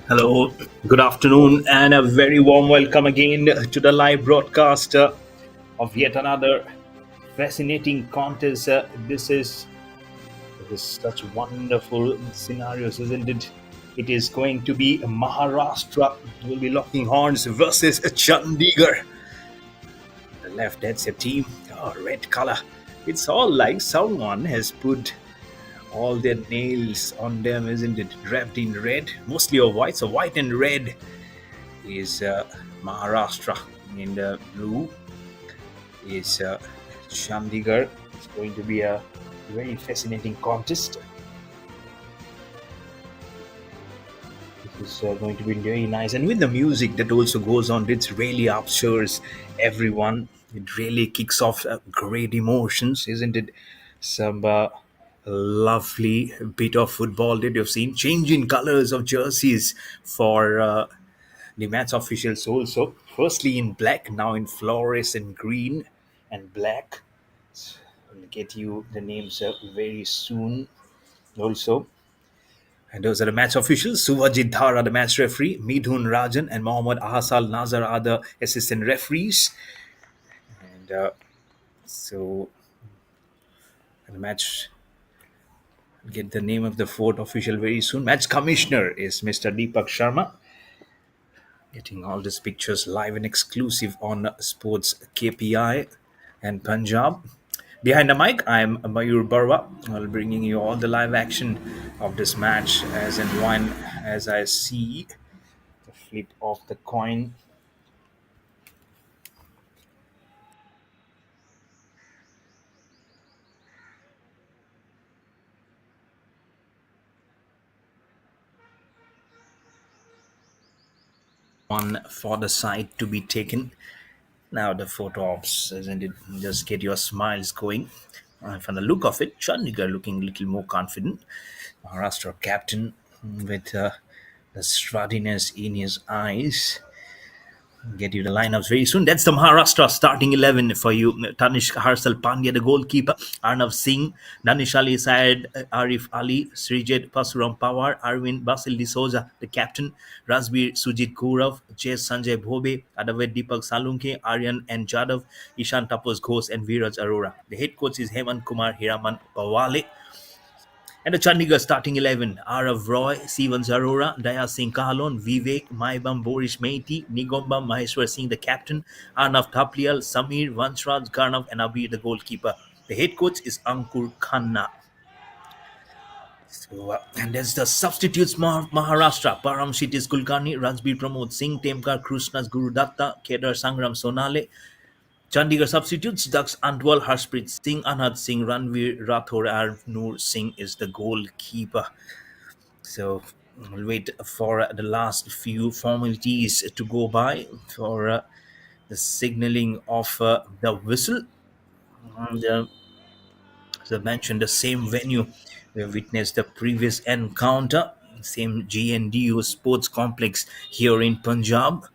Hello, good afternoon, and a very warm welcome again to the live broadcast of yet another fascinating contest. This is such wonderful scenarios, isn't it? It is going to be Maharashtra will be locking horns versus Chandigarh. The left, that's a team. Oh, red color. It's all like someone has put all their nails on them, isn't it? Wrapped in red, mostly of white. So white and red is Maharashtra, and blue is Chandigarh. It's going to be a very fascinating contest. This is going to be very nice, and with the music that also goes on, it really upsures everyone. It really kicks off great emotions, isn't it? Some lovely bit of football that you've seen, changing colors of jerseys for the match officials also. Firstly in black, now in fluorescent green and black. I'll get you the names very soon also. And those are the match officials. Suvajit Dhara, the match referee. Midhun Rajan and Mohammad Ahsal Nazar are the assistant referees. And so the match, get the name of the fourth official very soon. Match commissioner is Mr. Deepak Sharma. Getting all these pictures live and exclusive on Sports KPI and Punjab. Behind the mic, I'm Mayur Barwa. I'll bringing you all the live action of this match as and when as I see the flip of the coin. One for the side to be taken. Now the photo ops, isn't it? Just get your smiles going. From the look of it, Chandigarh looking a little more confident. Maharashtra captain with the sturdiness in his eyes. Get you the lineups very soon. That's the Maharashtra starting 11 for you. Tanishq Harsal Pandya, the goalkeeper. Arnav Singh, Danish Ali Syed, Arif Ali, Srijit Pasuram Pawar, Arvind Basil D'Souza, the captain. Rasbir Sujit Gaurav, J. Sanjay Bhobe, Adavet Deepak Salunke, Aryan and Jadav, Ishan Tapos Ghosh, and Viraj Arora. The head coach is Hemant Kumar Hiraman Pawale. And the Chandigarh starting 11, Arav Roy, Sivan Zarora, Daya Singh Kahlon, Vivek, Maibam Boris Meiti, Nigombam Maheshwar Singh, the captain, Arnav Taplial, Samir, Vanshraj Karnav, and Abir, the goalkeeper. The head coach is Ankur Khanna. So, and there's the substitutes Maharashtra, Param Shitis Kulkarni, Rajbir Pramod Singh, Temkar Krishnas Guru Datta, Kedar Sangram Sonale. Chandigarh substitutes Daks Antwal, Harshpreet Singh, Anhad Singh, Ranveer Rathore, Arnoor Singh is the goalkeeper. So we'll wait for the last few formalities to go by for the signaling of the whistle. And, as I mentioned, the same venue we witnessed the previous encounter, same GNDU sports complex here in Punjab.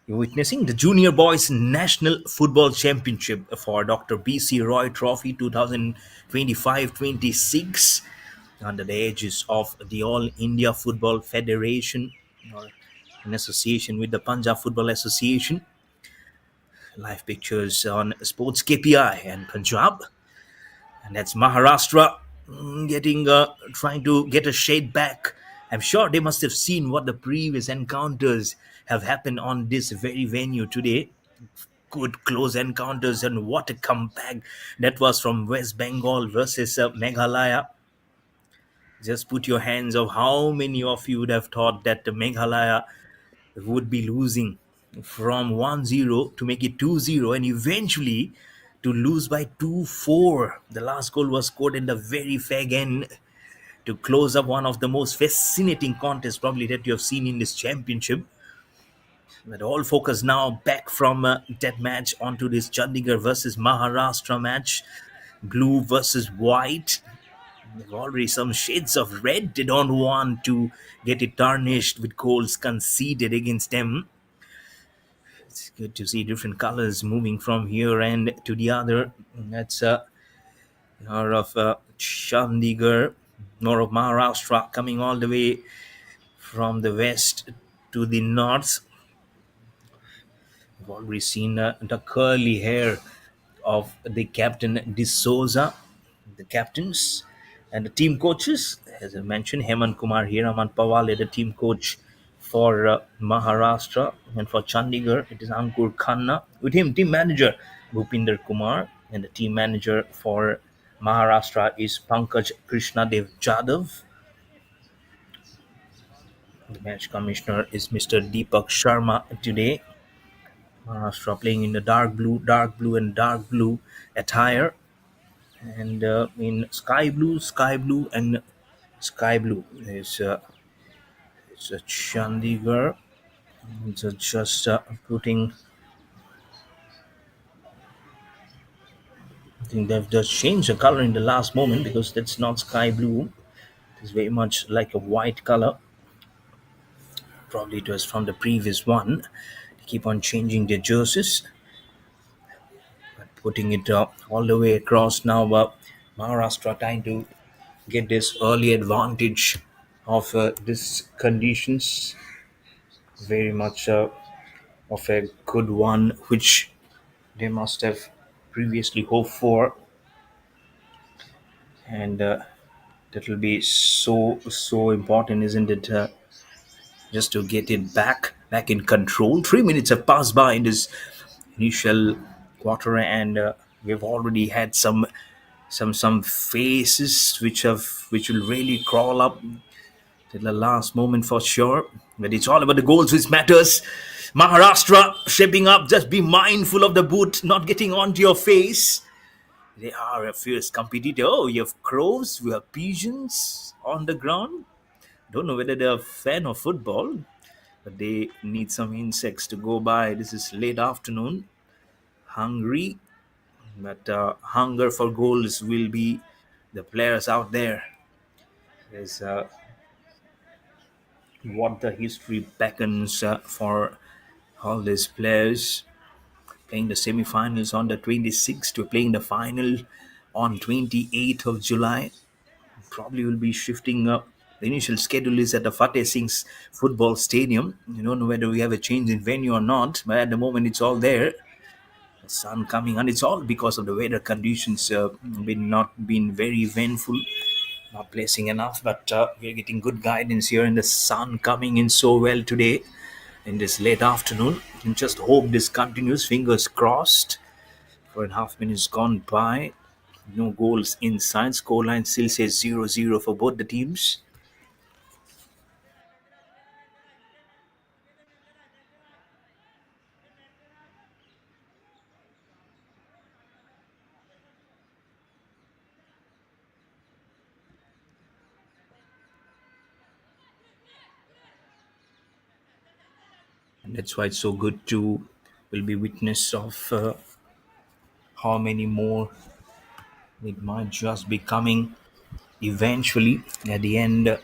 You're witnessing the Junior Boys National Football Championship for Dr. B.C. Roy Trophy 2025-26 under the aegis of the All India Football Federation or in association with the Punjab Football Association. Live pictures on Sports KPI and Punjab. And that's Maharashtra getting trying to get a shade back. I'm sure they must have seen what the previous encounters have happened on this very venue today. Good close encounters, and what a comeback that was from West Bengal versus Meghalaya. Just put your hands of how many of you would have thought that the Meghalaya would be losing from 1-0 to make it 2-0 and eventually to lose by 2-4. The last goal was scored in the very fag end to close up one of the most fascinating contests probably that you have seen in this championship. But all focus now back from that match onto this Chandigarh versus Maharashtra match. Blue versus white. There's already some shades of red. They don't want to get it tarnished with goals conceded against them. It's good to see different colors moving from here and to the other. That's more of Chandigarh, more of Maharashtra coming all the way from the west to the north. We've already seen the curly hair of the captain D'Souza, the captains, and the team coaches. As I mentioned, Hemant Kumar Hiraman Pawale, the team coach for Maharashtra, and for Chandigarh, it is Ankur Khanna. With him, team manager Bhupinder Kumar, and the team manager for Maharashtra is Pankaj Krishnadev Jadhav. The match commissioner is Mr. Deepak Sharma today. Maharashtra playing in the dark blue, and dark blue attire, and in sky blue, and sky blue is it's a Chandigarh. It's just putting. I think they've just changed the color in the last moment because that's not sky blue. It's very much like a white color. Probably it was from the previous one. They keep on changing their jerseys, putting it all the way across now. Maharashtra trying to get this early advantage of these conditions. Very much of a good one, which they must have previously hoped for, and that will be so important, isn't it? Just to get it back in control. 3 minutes have passed by in this initial quarter, and we've already had some faces which will really crawl up till the last moment for sure. But it's all about the goals which matters. Maharashtra shaping up. Just be mindful of the boot not getting onto your face. They are a fierce competitor. Oh, you have crows, we have pigeons on the ground. Don't know whether they're a fan of football, but they need some insects to go by. This is late afternoon. Hungry, but hunger for goals will be the players out there. Is what the history beckons for all these players. Playing the semi-finals on the 26th, to playing the final on 28th of July. Probably will be shifting up. The initial schedule is at the Fateh Singh's football stadium. You don't know whether we have a change in venue or not, but at the moment it's all there. The sun coming, and it's all because of the weather conditions. Been not been very eventful, not placing enough, but we're getting good guidance here, and the sun coming in so well today in this late afternoon. And just hope this continues. Fingers crossed. 4.5 minutes gone by. No goals inside. Scoreline still says 0-0 for both the teams. And that's why it's so good to will be witness of how many more it might just be coming eventually at the end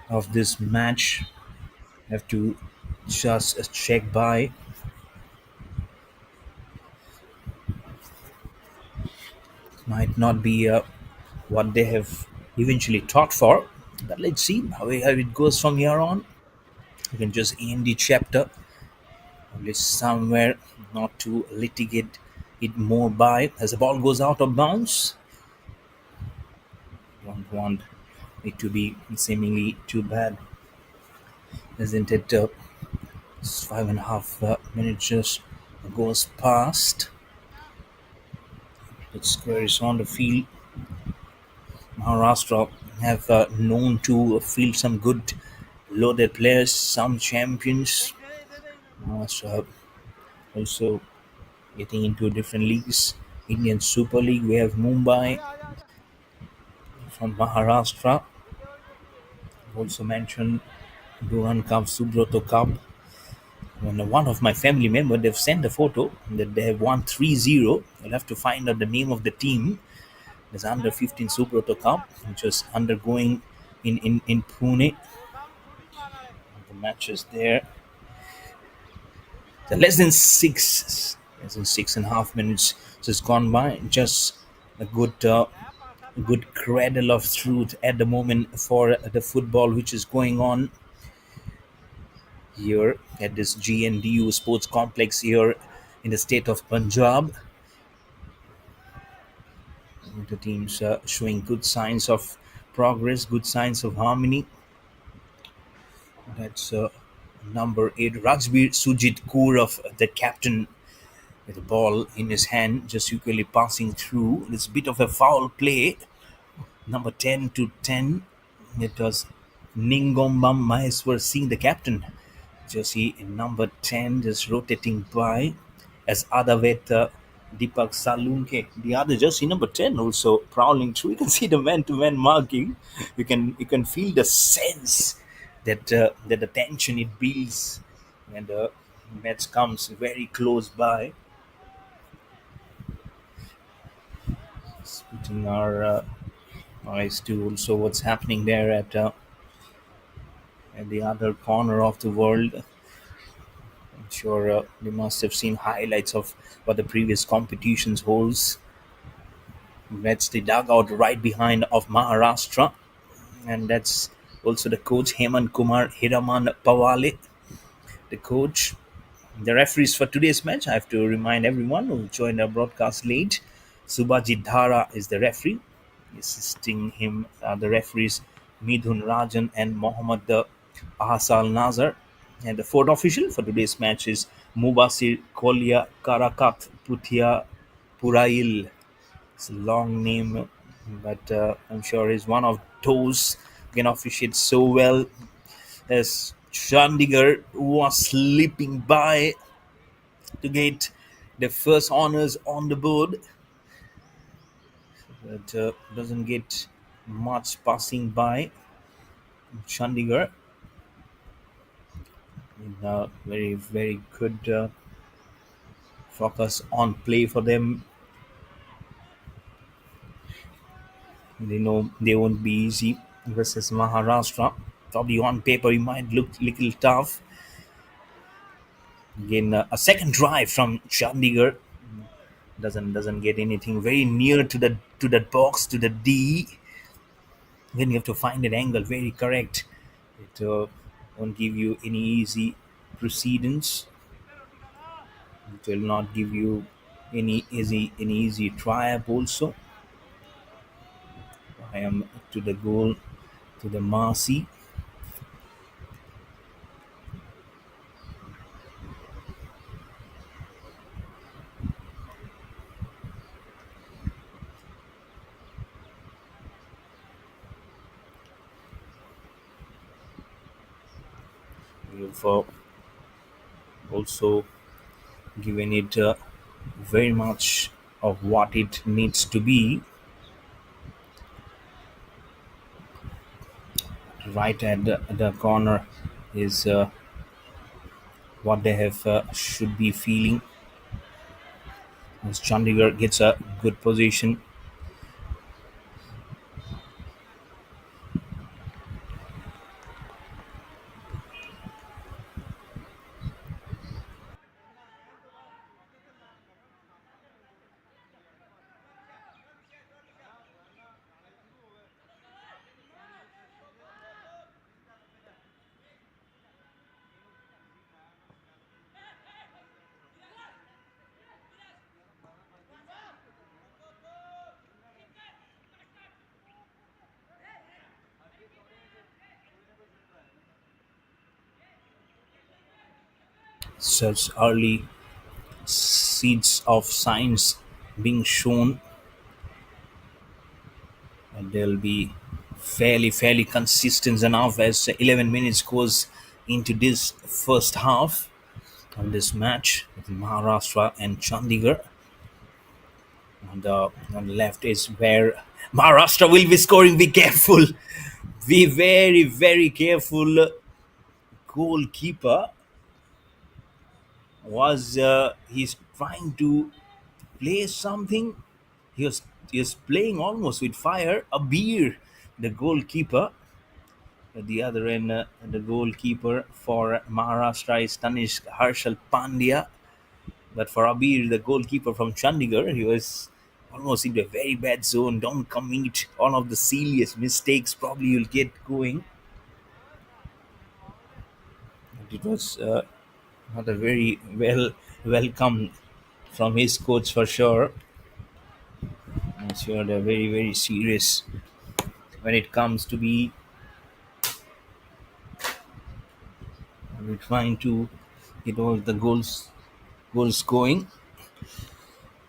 of this match. Have to just check by. Might not be what they have eventually thought for, but let's see how it goes from here on. You can just end the chapter, probably somewhere, not to litigate it more by as the ball goes out of bounds. Don't want it to be seemingly too bad, isn't it? It's 5.5 minutes just goes past. The square is on the field. Maharashtra have known to field some good loaded players, some champions. Maharashtra also getting into different leagues. Indian Super League, we have Mumbai from Maharashtra. Also mentioned Duran Cup, Subroto Cup. When one of my family member, they've sent a photo that they have won 3-0. I'll have to find out the name of the team. There's under 15 Subroto Cup, which was undergoing in Pune. The matches there. So less than 6.5 minutes just gone by. Just a good a good cradle of truth at the moment for the football which is going on here at this GNDU sports complex here in the state of Punjab. The teams showing good signs of progress, good signs of harmony. That's number 8, Rajbir Sujit Kaur, of the captain, with the ball in his hand, just equally passing through. It's a bit of a foul play. Number 10 to 10. It was Ningombam Maheswar Singh, the captain. Jersey in number 10, just rotating by as Adavet Deepak Salunke. The other jersey number 10 also prowling through. You can see the man-to-man marking. You can feel the sense that the tension it builds when the match comes very close by. Putting our eyes to also what's happening there at the other corner of the world. I'm sure they must have seen highlights of what the previous competitions holds. That's the dugout right behind of Maharashtra, and that's also the coach Hemant Kumar Hiraman Pawale, the coach. The referees for today's match, I have to remind everyone who joined our broadcast late, Subhajit Dhara is the referee. Assisting him are the referees Midhun Rajan and Mohammad Ahsal Nazar. And the fourth official for today's match is Mubasir Kolia Karakat Putia Purail. It's a long name, but I'm sure he's one of those who can officiate so well as Chandigarh was slipping by to get the first honors on the board. But doesn't get much passing by Chandigarh. Very, very good focus on play for them. They know they won't be easy versus Maharashtra. Probably on paper, it might look little tough. Again, a second drive from Chandigarh doesn't get anything very near to that box, to the D. Then you have to find an angle very correct. It won't give you any easy precedence. It will not give you any easy triumph also. I am to the goal, to the Marcy. You've also given it very much of what it needs to be. Right at the corner is what they have should be feeling. As Chandigarh gets a good position, such early seeds of signs being shown, and they'll be fairly consistent enough as 11 minutes goes into this first half of this match with Maharashtra and Chandigarh. On the left is where Maharashtra will be scoring. Be careful. Be very careful. Goalkeeper was he's trying to play something. He was playing almost with fire. A beer, the goalkeeper. At the other end, the goalkeeper for Maharashtra is Tanish Harshal Pandya. But for Abir, the goalkeeper from Chandigarh, he was almost into a very bad zone. Don't commit all of the serious mistakes. Probably you'll get going. But it was not a very welcome from his coach for sure. I'm sure they're very serious when it comes to be trying to get all the goals going.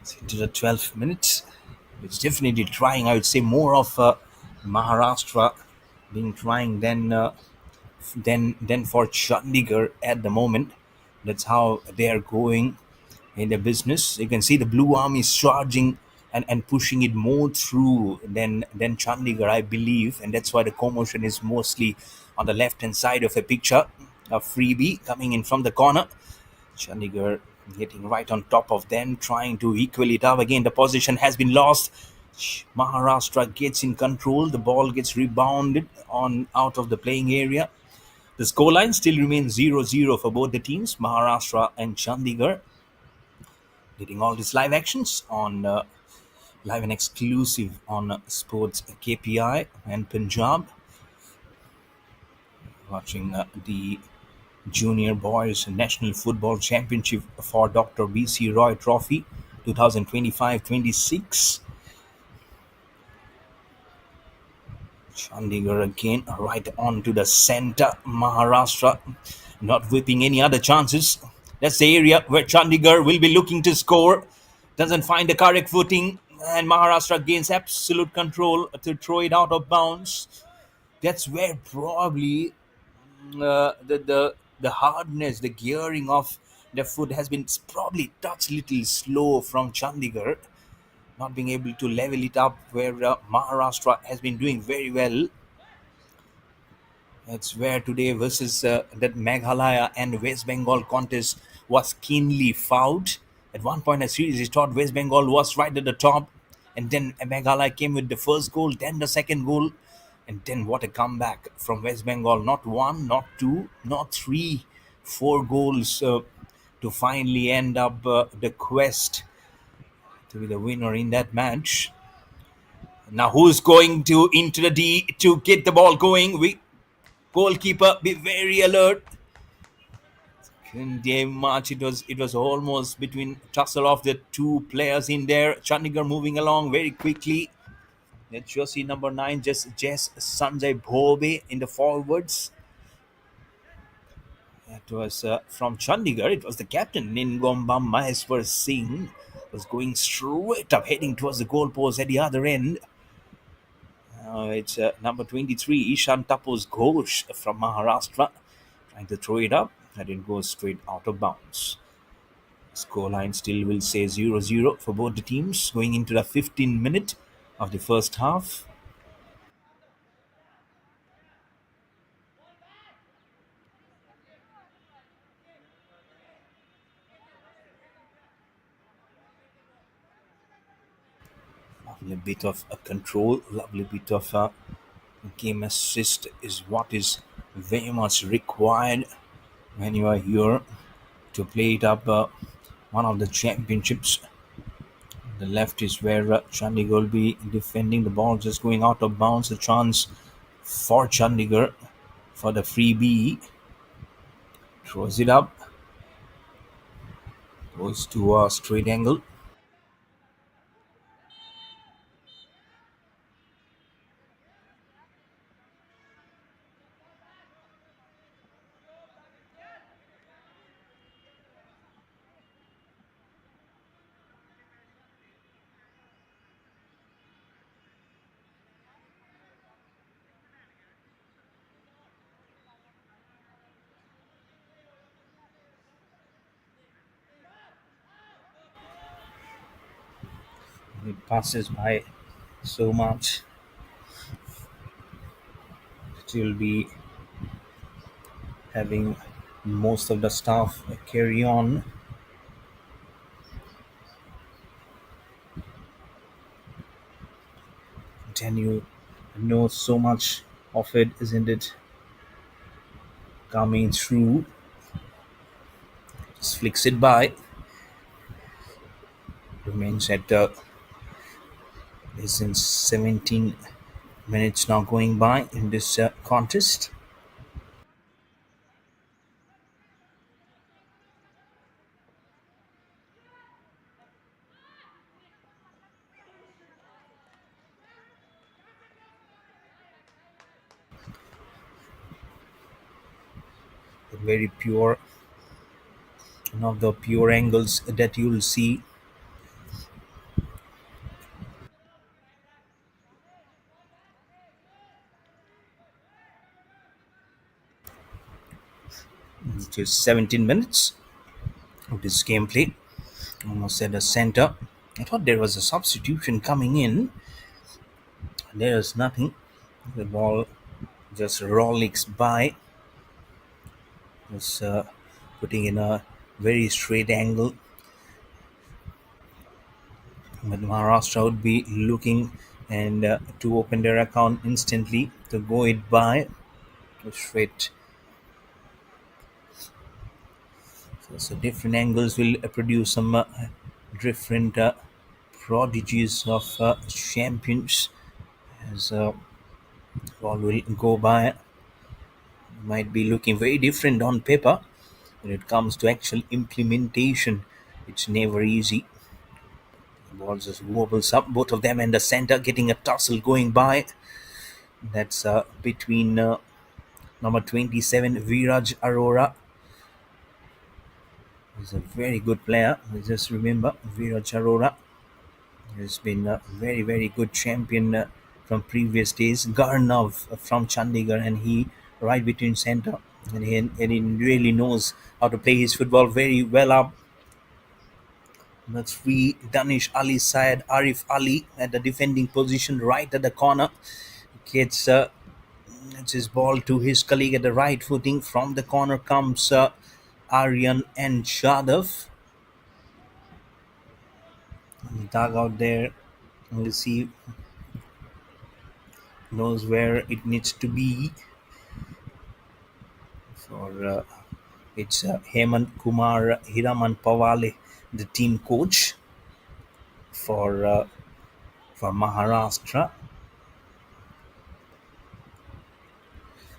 It's into the 12th minutes. It's definitely trying. I would say more of Maharashtra being trying than for Chandigarh at the moment. That's how they are going in their business. You can see the Blue Army is charging and pushing it more through than Chandigarh, I believe, and that's why the commotion is mostly on the left hand side of a picture. A freebie coming in from the corner. Chandigarh getting right on top of them, trying to equal it up. Again, the position has been lost. Maharashtra gets in control. The ball gets rebounded on out of the playing area. The scoreline still remains 0-0 for both the teams, Maharashtra and Chandigarh. Getting all these live actions on live and exclusive on Sports KPI and Punjab. Watching the Junior Boys National Football Championship for Dr. B.C. Roy Trophy 2025-26. Chandigarh again right on to the center. Maharashtra not whipping any other chances. That's the area where Chandigarh will be looking to score. Doesn't find the correct footing, and Maharashtra gains absolute control to throw it out of bounds. That's where probably the hardness, the gearing of the foot has been probably touched little slow from Chandigarh, not being able to level it up where Maharashtra has been doing very well. It's where today versus that Meghalaya and West Bengal contest was keenly fought. At one point, a series is thought West Bengal was right at the top, and then Meghalaya came with the first goal, then the second goal, and then what a comeback from West Bengal! Not one, not two, not three, four goals to finally end up the quest to be the winner in that match. Now, who's going to into the D to get the ball going? We goalkeeper be very alert. In the match, it was almost between tussle of the two players in there. Chandigarh moving along very quickly. Let's just see number 9, just Sanjay Bhobe in the forwards. That was from Chandigarh. It was the captain Ningombam Maheswar Singh was going straight up, heading towards the goalpost at the other end. It's number 23, Ishan Tapos Ghosh from Maharashtra, trying to throw it up, and it goes straight out of bounds. Scoreline still will say 0-0 for both the teams going into the 15th minute of the first half. Lovely bit of a control, lovely bit of a game assist is what is very much required when you are here to play it up one of the championships. The left is where Chandigarh will be defending the ball, just going out of bounds. A chance for Chandigarh for the freebie. Throws it up, goes to a straight angle. It passes by so much. It will be having most of the staff carry on. Then you know so much of it, isn't it? Coming through, just flicks it by. Remains at It's in 17 minutes now going by in this contest. Very pure, one of the pure angles that you'll see. It is 17 minutes of this gameplay. Almost at the center. I thought there was a substitution coming in. There's nothing. The ball just rollicks by. It's putting in a very straight angle. But Maharashtra would be looking and to open their account instantly to go it by straight. So different angles will produce some different prodigies of champions as ball will go by. Might be looking very different on paper. When it comes to actual implementation, it's never easy. The ball just wobbles up, both of them in the center, getting a tussle going by. That's between number 27, Viraj Arora. He's a very good player. I just remember Viraj Arora has been a very, very good champion from previous days. Garnav from Chandigarh, and he right between center. And he really knows how to play his football very well up. That's free. Danish Ali Syed Arif Ali at the defending position right at the corner. Gets it's his ball to his colleague at the right footing. From the corner comes Aryan and Shadav. Dug out there. You see, knows where it needs to be. For it's Hemant Kumar Hiraman Pawale, the team coach for uh, for Maharashtra.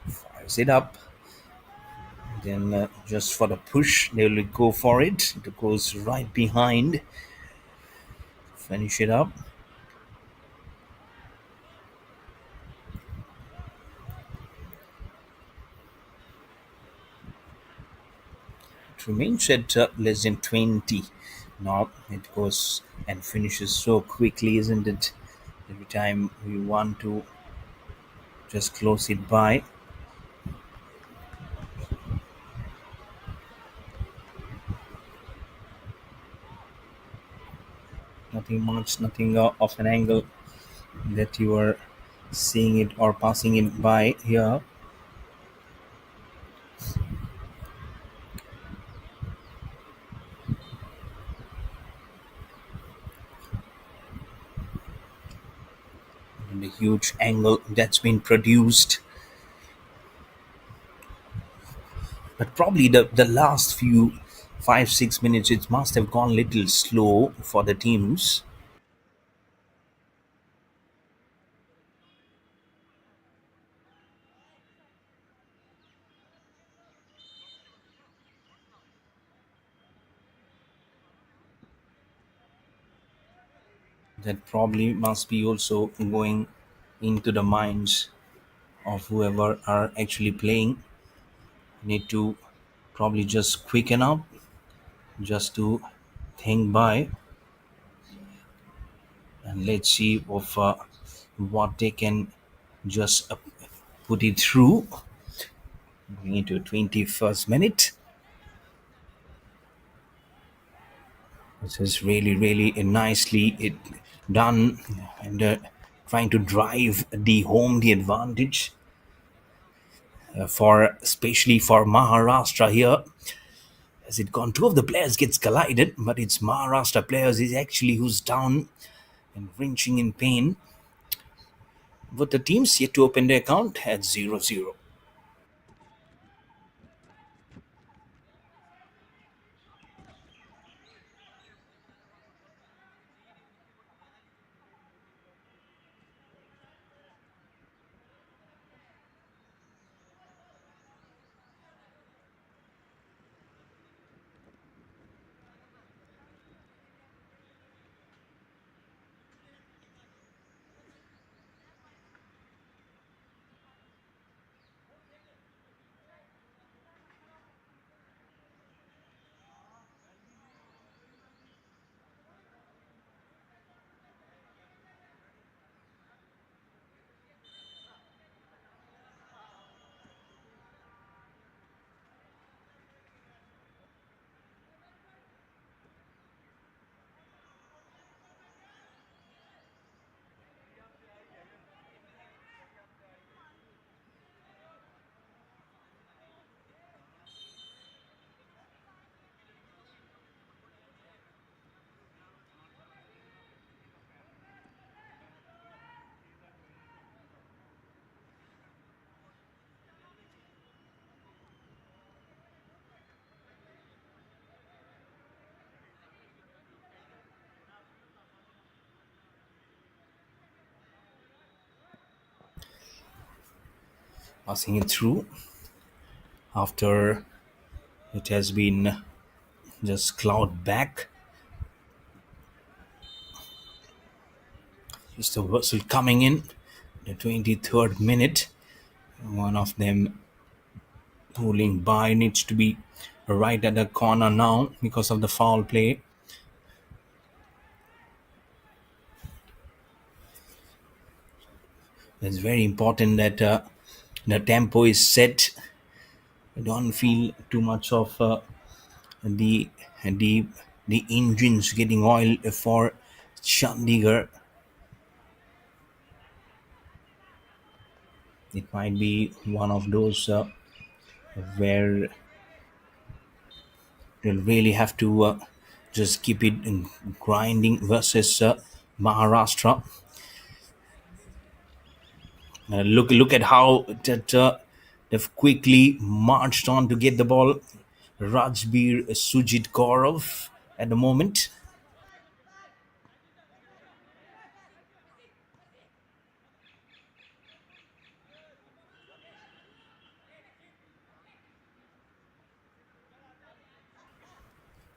Fires it up. Then just for the push, they will go for it. It goes right behind. Finish it up. It remains at less than 20. Now it goes and finishes so quickly, isn't it? Every time we want to just close it by. Nothing much, nothing of an angle that you are seeing it or passing it by here. And the huge angle that's been produced. But probably the last few 5 6 minutes it must have gone a little slow for the teams. That probably must be also going into the minds of whoever are actually playing. Need to probably just quicken up just to think by, and let's see of what they can just put it through into 21st minute. This is really, really nicely done, and trying to drive the advantage for especially for Maharashtra here. As it gone, two of the players gets collided, but it's Maharashtra players is actually who's down and wrenching in pain. But the team's yet to open their account at 0-0. passing it through after it has been just clawed back. Just a whistle coming in the 23rd minute. One of them pulling by needs to be right at the corner now because of the foul play. It's very important that the tempo is set. I don't feel too much of the the the engines getting oil for Chandigarh. It might be one of those where they'll really have to just keep it grinding versus Maharashtra. Look at how that they've quickly marched on to get the ball. Rajbir Sujit Gaurav at the moment.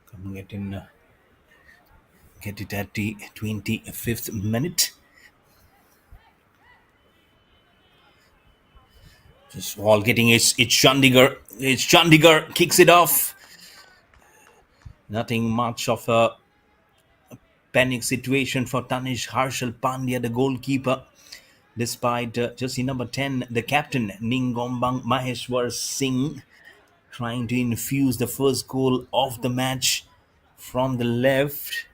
Coming it in, get it at the 25th minute. Just all getting it's Chandigarh. It's Chandigarh kicks it off. Nothing much of a panic situation for Tanish Harshal Pandya, the goalkeeper. Despite jersey number 10, the captain Ningombang Maheshwar Singh trying to infuse the first goal of the match from the left.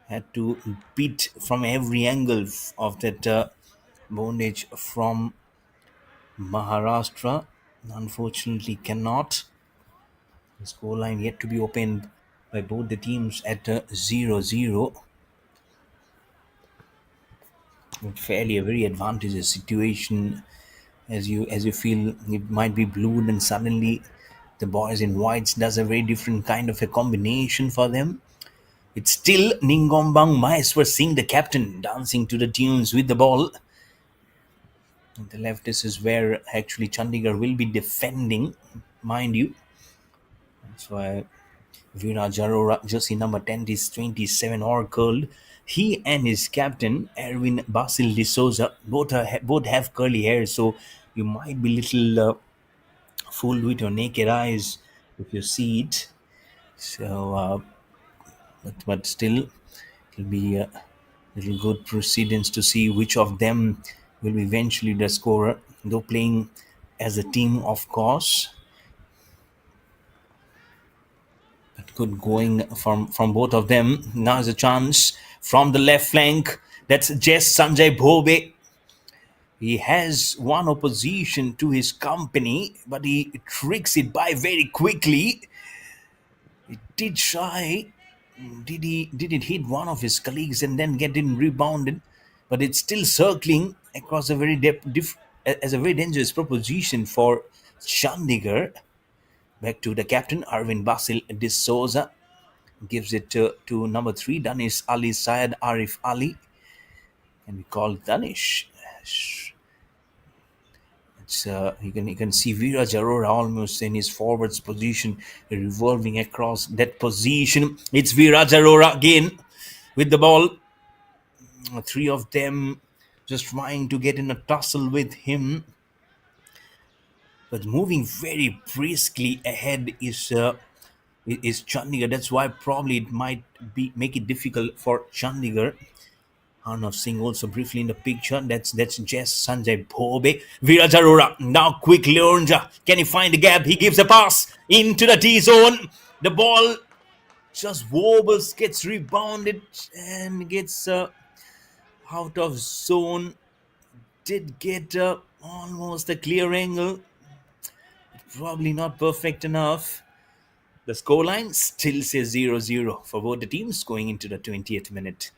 Had to beat from every angle of that bondage from Maharashtra. Unfortunately, cannot. The scoreline yet to be opened by both the teams at 0-0. Fairly a very advantageous situation as you feel it might be blue, and suddenly the boys in whites does a very different kind of a combination for them. It's still Ningombang Maeswar Singh, the captain, dancing to the tunes with the ball. On the left, this is where actually Chandigarh will be defending, mind you. That's why Viraj Arora, jersey number 10 is 27 or curled. He and his captain, Erwin Basil D'Souza, both have curly hair, so you might be little fooled with your naked eyes if you see it. So, but still, it'll be a little good proceedings to see which of them will be eventually the scorer, though playing as a team, of course. But good going from both of them. Now is a chance from the left flank. That's Jess Sanjay Bhobe. He has one opposition to his company, but he tricks it by very quickly. It did shy. Did it hit one of his colleagues and then get in rebounded? But it's still circling across a very as a very dangerous proposition for Chandigarh. Back to the captain, Arvind Basil D'Souza. Gives it to number 3, Danish Ali Syed Arif Ali. And we call Danish. You can see Viraj Arora almost in his forwards position, revolving across that position. It's Viraj Arora again with the ball. Three of them just trying to get in a tussle with him, but moving very briskly ahead is Chandigarh. That's why probably it might be make it difficult for Chandigarh. Arnav Singh also briefly in the picture. That's Jess Sanjay Bhobe. Viraj Arora now quick Leonja. Can he find the gap? He gives a pass into the T zone. The ball just wobbles, gets rebounded, and gets out of zone. Did get almost a clear angle. Probably not perfect enough. The scoreline still says 0-0 for both the teams going into the 20th minute.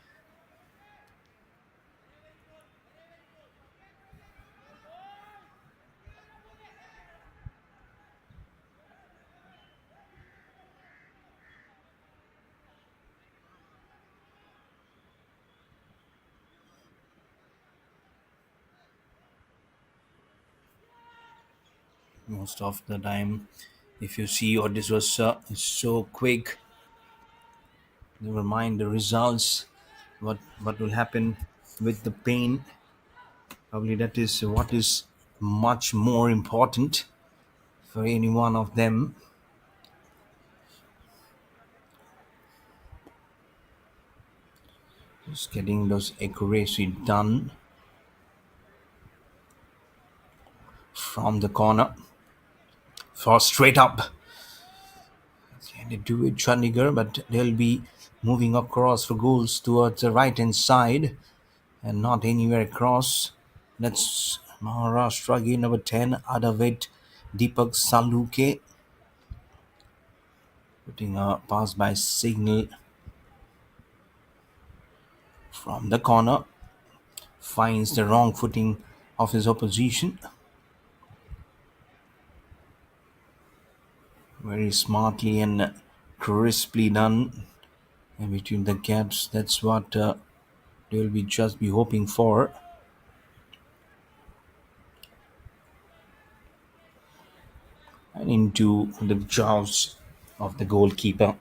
most of the time. If you see, or this was so quick, never mind the results. What will happen with the pain? Probably that is what is much more important for any one of them. Just getting those accuracy done from the corner for straight up. Can they do it, Chandigarh? But they'll be moving across for goals towards the right hand side and not anywhere across. That's Maharashtra again, number 10, Adavit Deepak Saluke, putting a pass by signal from the corner. Finds the wrong footing of his opposition. Very smartly and crisply done in between the gaps. That's what they'll be just be hoping for. And into the jaws of the goalkeeper.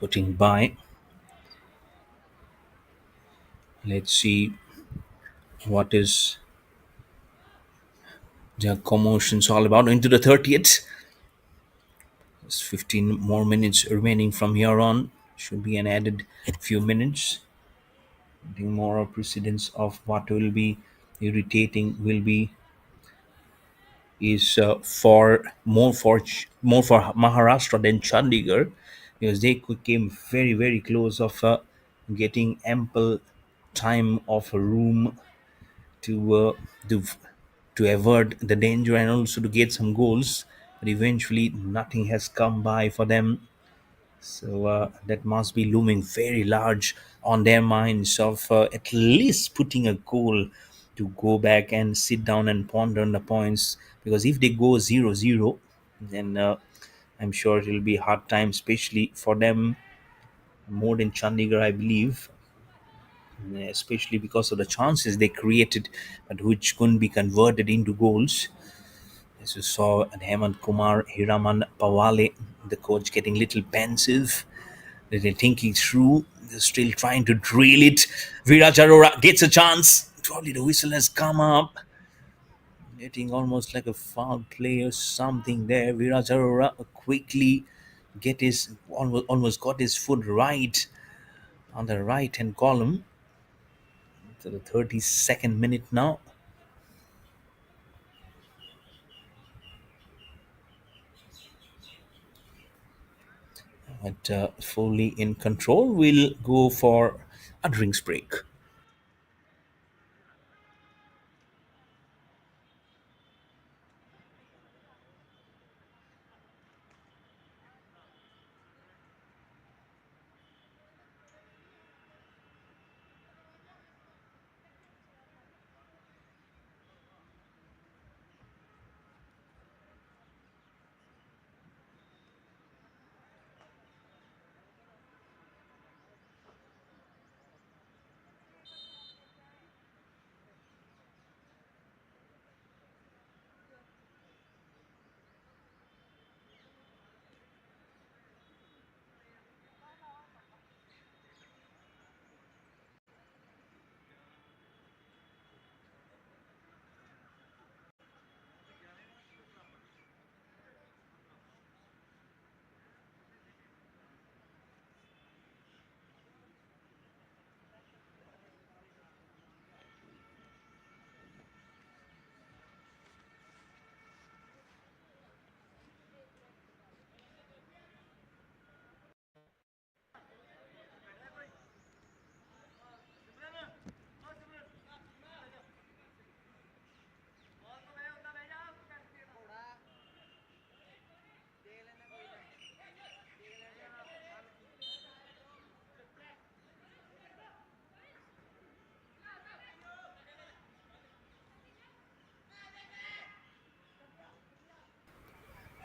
Putting by. Let's see what is the commotions all about. Into the 30th. There's 15 more minutes remaining from here on. Should be an added few minutes. I think more precedence of what will be irritating will be is more for Maharashtra than Chandigarh, because they came very very close of getting ample time of a room to to avert the danger and also to get some goals. But eventually, nothing has come by for them. So that must be looming very large on their minds of at least putting a goal to go back and sit down and ponder on the points. Because if they go 0-0, then I'm sure it will be a hard time, especially for them more than Chandigarh, I believe, especially because of the chances they created, but which couldn't be converted into goals. As you saw, Hemant Kumar Hiraman Pawale, the coach, getting little pensive. They're thinking through. They're still trying to drill it. Viraj Arora gets a chance. Probably the whistle has come up. Getting almost like a foul play or something there. Viraj Arora quickly almost got his foot right on the right hand column. To the 32nd minute now. But fully in control. We'll go for a drinks break.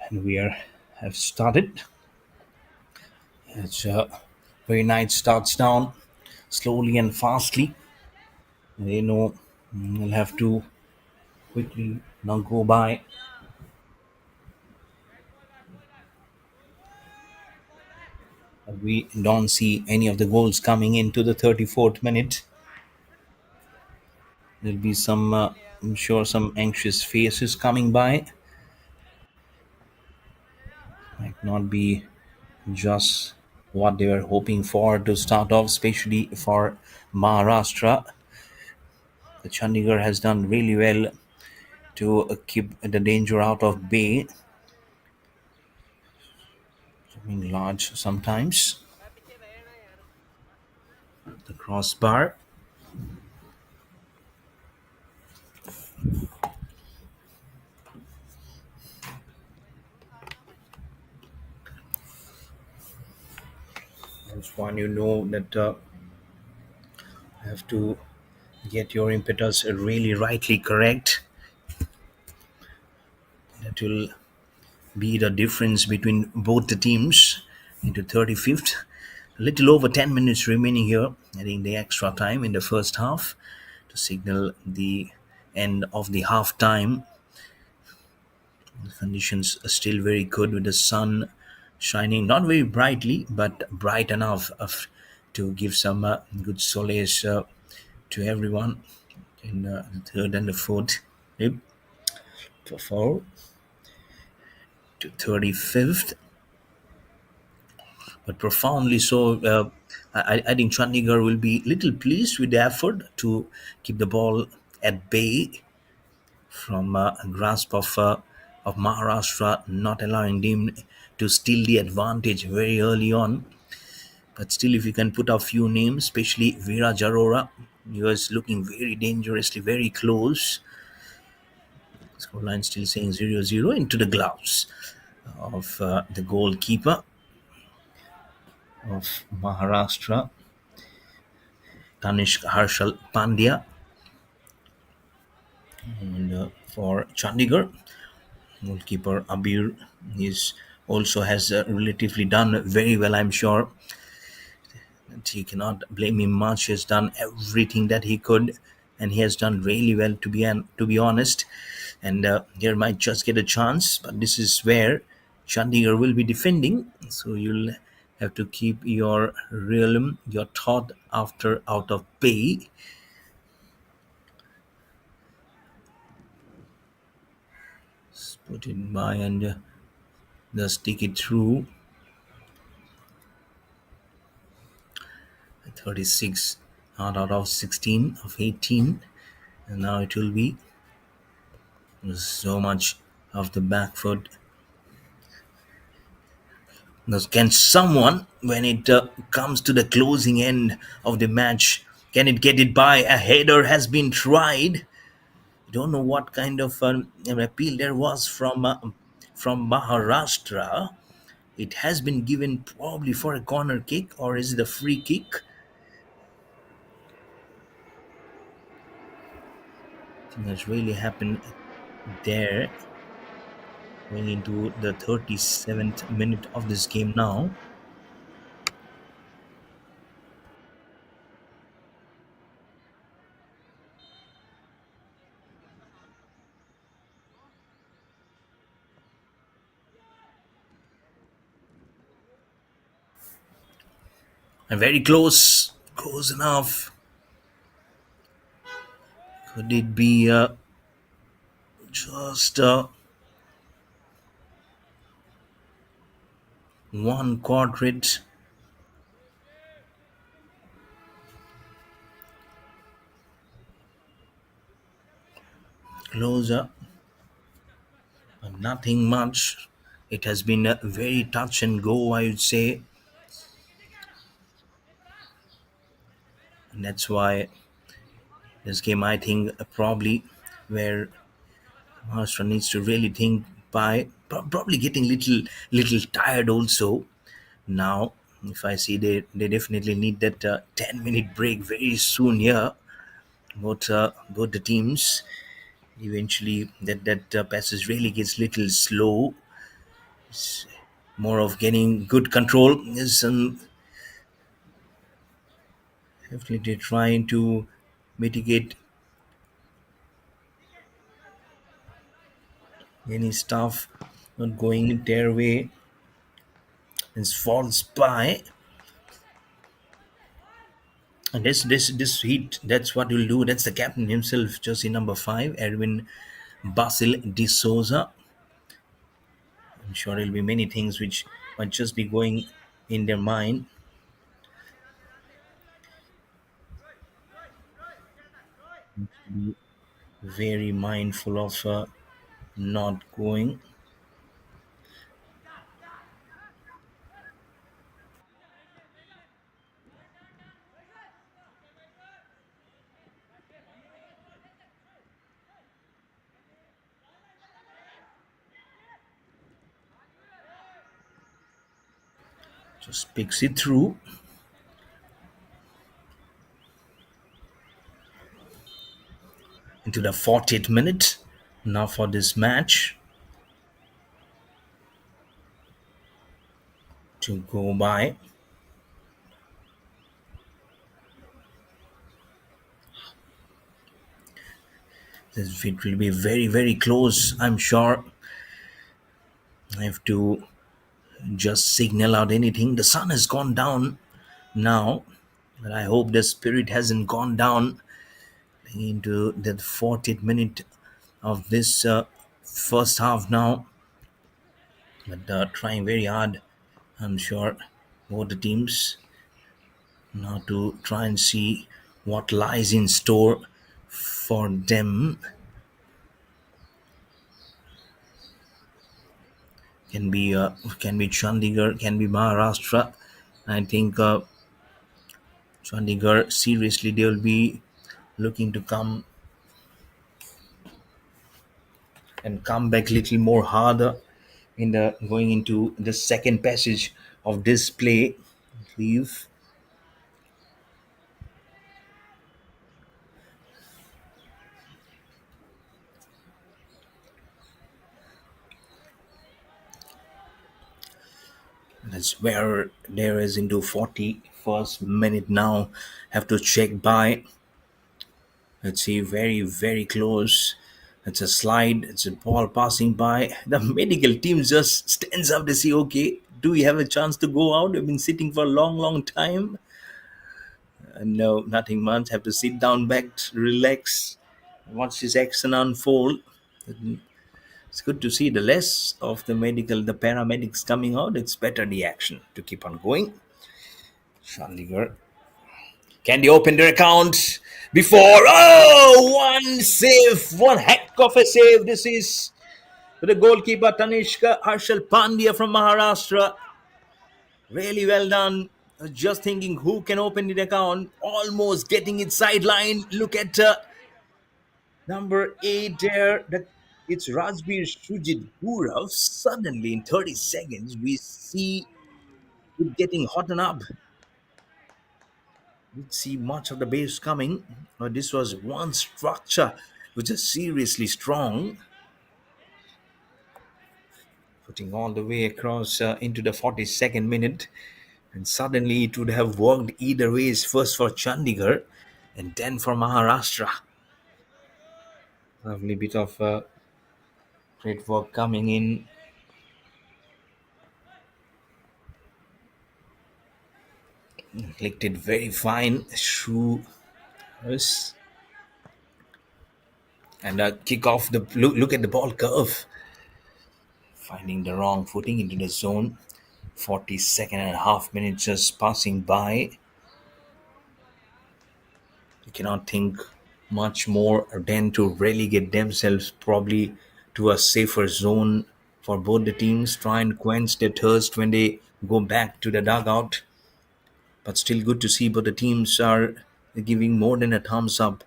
And we are have started. It's very night starts down slowly and fastly. You know, we'll have to quickly now go by. We don't see any of the goals coming into the 34th minute. There'll be some, I'm sure, some anxious faces coming by. Might not be just what they were hoping for to start off, especially for Maharashtra. The Chandigarh has done really well to keep the danger out of bay. Being large sometimes. The crossbar. That's one you know that you have to get your impetus really rightly correct. That will be the difference between both the teams into 35th. A little over 10 minutes remaining here, adding the extra time in the first half to signal the end of the half time. The conditions are still very good with the sun shining, not very brightly, but bright enough to give some good solace to everyone in the third and the fourth. Yep, for 4 to 35th, but profoundly so. I think Chandigarh will be little pleased with the effort to keep the ball at bay from a grasp of Maharashtra, not allowing them to steal the advantage very early on. But still, if you can put a few names, especially Veera Jarora, he was looking very dangerously, very close. Scoreline still saying 0-0 into the gloves of the goalkeeper of Maharashtra, Tanishq Harshal Pandya. And for Chandigarh, goalkeeper Abir is also has relatively done very well, I'm sure. And he cannot blame him much. He has done everything that he could, and he has done really well, to be honest. And here might just get a chance, but this is where Chandigarh will be defending. So you'll have to keep your realm, your thought after out of bay. Just put it by and just take it through. 36 out of 16 of 18, and now it will be so much of the back foot. Now, can someone, when it comes to the closing end of the match, can it get it by? A header has been tried. I don't know what kind of an appeal there was from Maharashtra. It has been given probably for a corner kick, or is it a free kick? I think that's really happened there. Going into the 37th minute of this game now. And very close. Close enough. Could it be just one quadrant closer? But nothing much. It has been a very touch and go, I would say. And that's why this game, I think, probably where Maharashtra needs to really think by probably getting little tired also now. If I see they definitely need that 10-minute break very soon here. Both the teams eventually that passage really gets little slow. It's more of getting good control. Is definitely trying to mitigate any stuff not going their way and falls by. And this heat, that's what he'll do. That's the captain himself, jersey number 5, Edwin Basil de Souza. I'm sure there'll be many things which might just be going in their mind. Be very mindful of not going. Just picks it through into the 40th minute. Now for this match to go by. This it will be very, very close. I'm sure. I have to just signal out anything. The sun has gone down now, but I hope the spirit hasn't gone down into the 40th minute of this first half now. But trying very hard, I'm sure, both the teams now to try and see what lies in store for them. Can be Chandigarh, can be Maharashtra. I think Chandigarh seriously they will be looking to come back a little more harder in the going into the second passage of this play. Leave that's where there is into 41st minute now. Have to check by. Let's see, very, very close. It's a slide, it's a ball passing by. The medical team just stands up to see, okay, do we have a chance to go out? We've been sitting for a long, long time. No, nothing much. Have to sit down back, relax, watch this action unfold. It's good to see the less of the paramedics coming out. It's better the action to keep on going. Chandigarh. Can they open their account before? Oh, one save, one heck of a save. This is the goalkeeper Tanishka Harshal Pandya from Maharashtra. Really well done. Just thinking who can open the account. Almost getting it sideline. Look at number 8 there. It's Rajbir Shujit Gurav. Suddenly, in 30 seconds, we see it getting hottened up. Didn't see much of the base coming. But this was one structure which is seriously strong. Putting all the way across into the 42nd minute. And suddenly it would have worked either ways, first for Chandigarh and then for Maharashtra. Lovely bit of great work coming in. Clicked it very fine. Through us. And kick off the look at the ball curve. Finding the wrong footing into the zone. 42nd and a half minutes just passing by. You cannot think much more than to relegate themselves probably to a safer zone for both the teams. Try and quench their thirst when they go back to the dugout. But still good to see both the teams are giving more than a thumbs up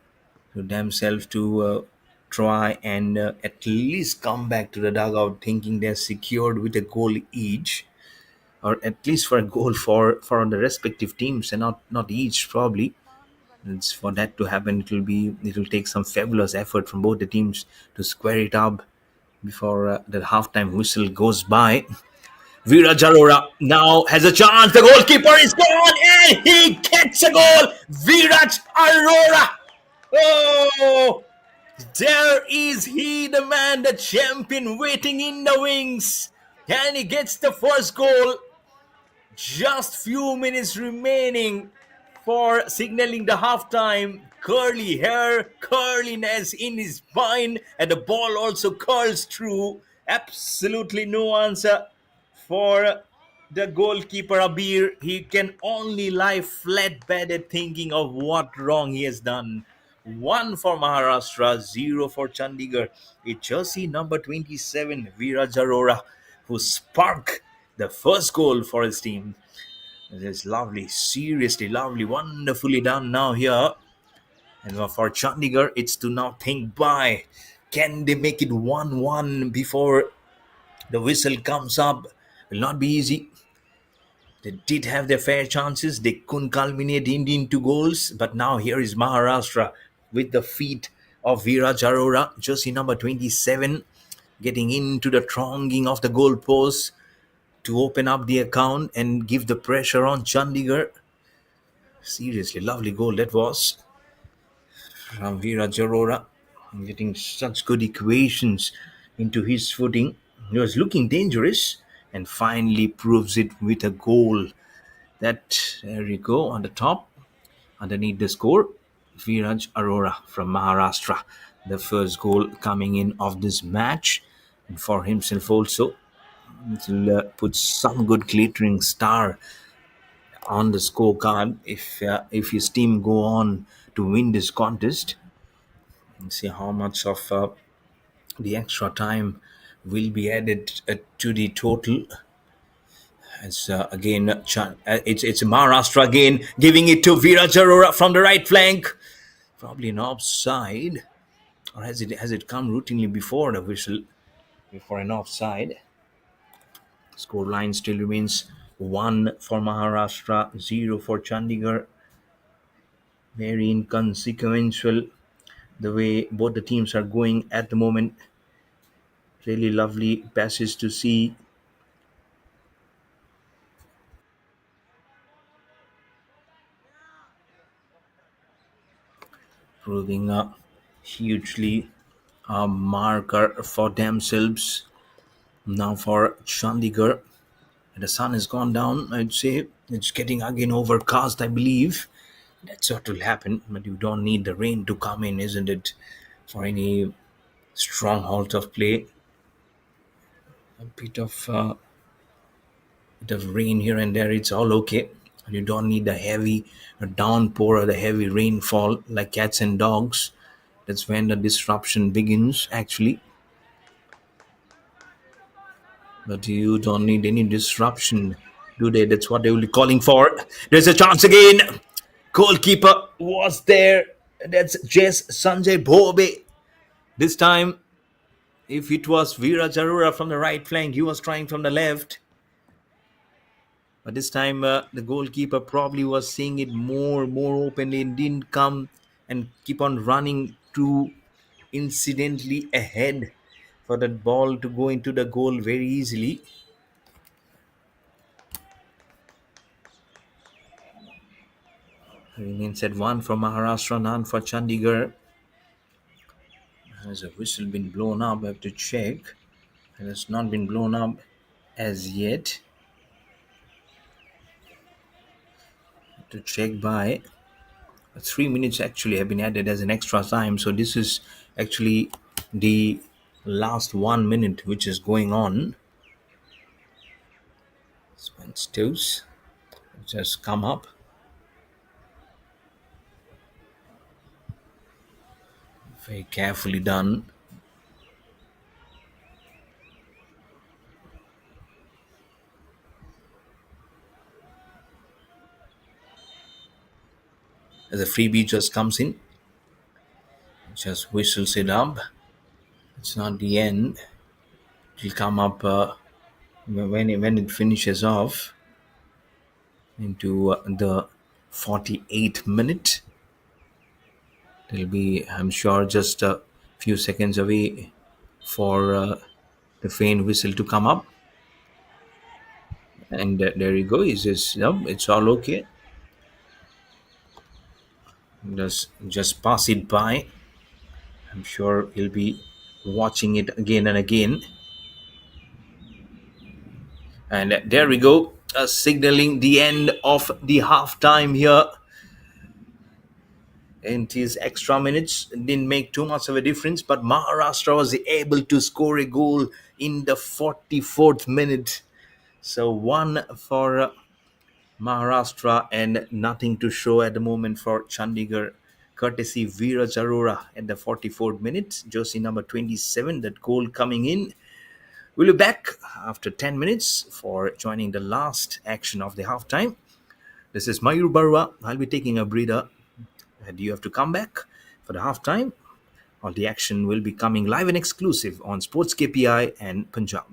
to themselves to try and at least come back to the dugout thinking they're secured with a goal each, or at least for a goal for the respective teams and not each probably. It's for that to happen, it will take some fabulous effort from both the teams to square it up before the halftime whistle goes by. Viraj Arora now has a chance. The goalkeeper is gone and he gets a goal. Viraj Arora. Oh, there is he, the man, the champion, waiting in the wings. And he gets the first goal. Just few minutes remaining for signaling the halftime. Curly hair, curliness in his spine, and the ball also curls through. Absolutely no answer for the goalkeeper Abir. He can only lie flat-bedded thinking of what wrong he has done. One for Maharashtra, zero for Chandigarh. A jersey number 27, Viraj Arora, who sparked the first goal for his team. It is lovely, seriously lovely, wonderfully done now here. And for Chandigarh, it's to now think by. Can they make it 1-1 before the whistle comes up? Will not be easy. They did have their fair chances. They couldn't culminate into goals. But now here is Maharashtra with the feet of Viraj Arora, jersey number 27, getting into the thronging of the goalposts to open up the account and give the pressure on Chandigarh. Seriously, lovely goal that was from Viraj Arora, getting such good equations into his footing. He was looking dangerous and finally proves it with a goal. There you go on the top, underneath the score. Viraj Arora from Maharashtra, the first goal coming in of this match, and for himself also, it will put some good glittering star on the scorecard if his team go on to win this contest. And see how much of the extra time will be added to the total. As again, it's Maharashtra again giving it to Viraj Arora from the right flank. Probably an offside, or has it come routinely before the whistle before an offside? Score line still remains 1 for Maharashtra, 0 for Chandigarh. Very inconsequential the way both the teams are going at the moment. Really lovely passes to see. Proving a hugely a marker for themselves. Now for Chandigarh, the sun has gone down. I'd say it's getting again overcast, I believe. That's what will happen, but you don't need the rain to come in, isn't it? For any strong halt of play, a bit of rain here and there, it's all okay. You don't need the heavy downpour or the heavy rainfall like cats and dogs. That's when the disruption begins, actually. But you don't need any disruption, do they? That's what they will be calling for. There's a chance again. Goalkeeper was there. That's Jess Sanjay Bhobe. This time, if it was Veera Jarura from the right flank, he was trying from the left. But this time, the goalkeeper probably was seeing it more openly and didn't come and keep on running too incidentally ahead for that ball to go into the goal very easily. Remains at 1 for Maharashtra, none for Chandigarh. Has a whistle been blown up? I have to check. It has not been blown up as yet. To check by 3 minutes actually have been added as an extra time. So this is actually the last 1 minute which is going on. Spence Stills just come up. Very carefully done. As a freebie just comes in, just whistles it up. It's not the end. It'll come up when it finishes off into the 48th minute. It'll be, I'm sure, just a few seconds away for the faint whistle to come up. And there you go. He says, no, it's all okay. Just pass it by. I'm sure he'll be watching it again and again. And there we go, signaling the end of the halftime here. And his extra minutes didn't make too much of a difference, but Maharashtra was able to score a goal in the 44th minute. So one for Maharashtra and nothing to show at the moment for Chandigarh. Courtesy Veeraj Arora at the 44th minute. Josie number 27, that goal coming in. We'll be back after 10 minutes for joining the last action of the halftime. This is Mayur Barwa. I'll be taking a breather. And you have to come back for the halftime. All the action will be coming live and exclusive on Sports KPI and Punjab.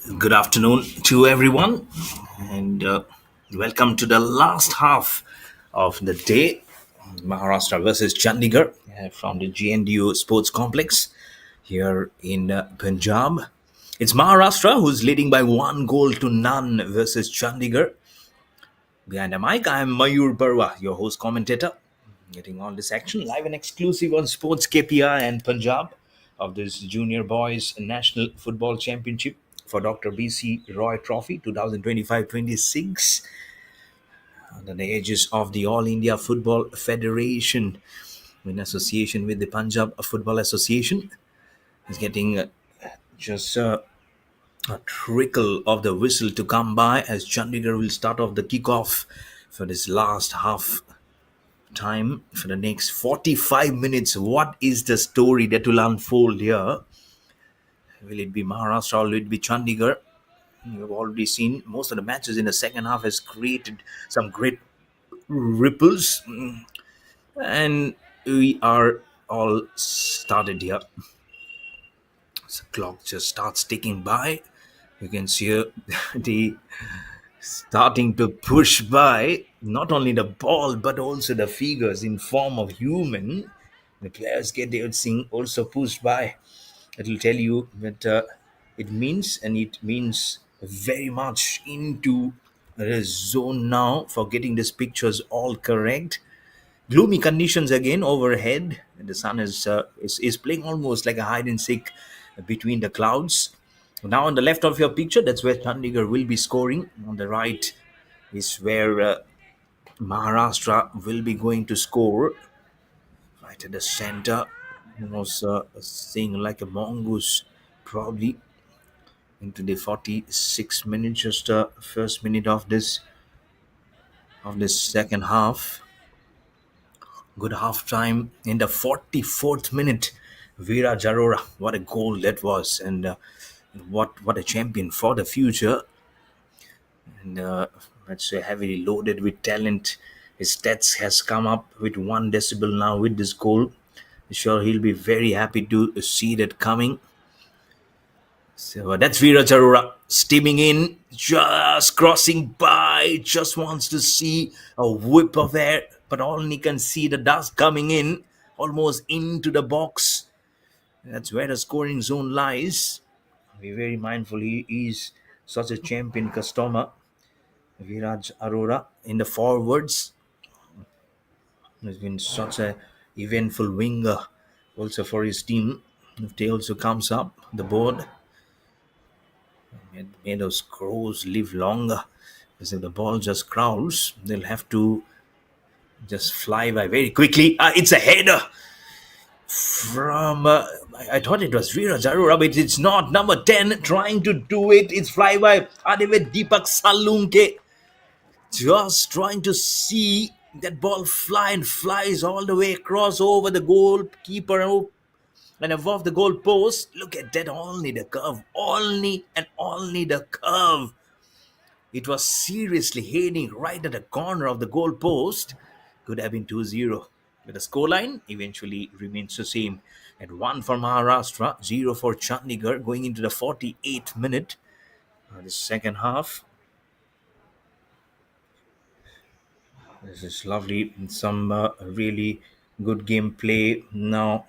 Good afternoon to everyone, and welcome to the last half of the day. Maharashtra versus Chandigarh from the GNDU Sports Complex here in Punjab. It's Maharashtra who's leading by 1 goal to none versus Chandigarh. Behind the mic, I'm Mayur Barwa, your host commentator, getting all this action live and exclusive on Sports KPI and Punjab of this Junior Boys National Football Championship for Dr. BC Roy Trophy 2025-26 under the aegis of the All India Football Federation in association with the Punjab Football Association. Is getting just a trickle of the whistle to come by as Chandigarh will start off the kickoff for this last half time for the next 45 minutes. What is the story that will unfold here? Will it be Maharashtra or will it be Chandigarh? You've already seen most of the matches in the second half has created some great ripples, and we are all started here. The clock just starts ticking by. You can see the starting to push by not only the ball but also the figures in form of human. The players get everything also pushed by. It will tell you that it means very much into the zone now for getting these pictures all correct. Gloomy conditions again overhead. The sun is playing almost like a hide and seek between the clouds. Now on the left of your picture, that's where Chandigarh will be scoring. On the right is where Maharashtra will be going to score. Right at the center, almost seeing like a mongoose, probably into the 46 minutes, just first minute of this second half. Good half time in the 44th minute. Veera Jarora, what a goal that was, and what a champion for the future. And let's say heavily loaded with talent. His stats has come up with 1 decibel now with this goal. Sure, he'll be very happy to see that coming. So that's Veera Charora steaming in, just crossing by, just wants to see a whip of air, but only can see the dust coming in, almost into the box. That's where the scoring zone lies. Be very mindful. He is such a champion customer. Viraj Arora in the forwards has been such a eventful winger also for his team. If they also comes up the board, may those crows live longer. Because if the ball just crawls, they'll have to just fly by very quickly. It's a header from. I thought it was Veera Jarura, but it's not. Number 10 trying to do it. It's fly by Adeve Deepak Salunke. Just trying to see that ball fly and flies all the way across over the goalkeeper and above the goal post. Look at that, only the curve, only and only the curve. It was seriously heading right at the corner of the goal post. Could have been 2-0. But the scoreline eventually remains the same at 1 for Maharashtra, 0 for Chandigarh, going into the 48th minute. The second half. This is lovely. Some really good gameplay now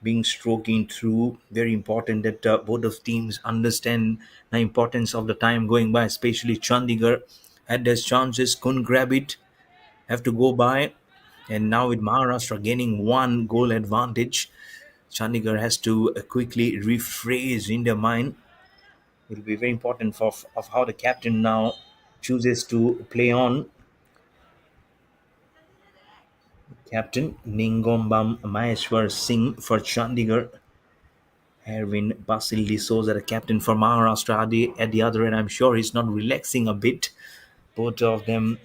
being stroking through. Very important that both of teams understand the importance of the time going by, especially Chandigarh had their chances, couldn't grab it, have to go by. And now with Maharashtra gaining 1 goal advantage, Chandigarh has to quickly rephrase in their mind. It will be very important of how the captain now chooses to play on. Captain Ningombam Maheshwar Singh for Chandigarh. Erwin Basil D'Souza, the captain for Maharashtra, at the other end. I'm sure he's not relaxing a bit. Both of them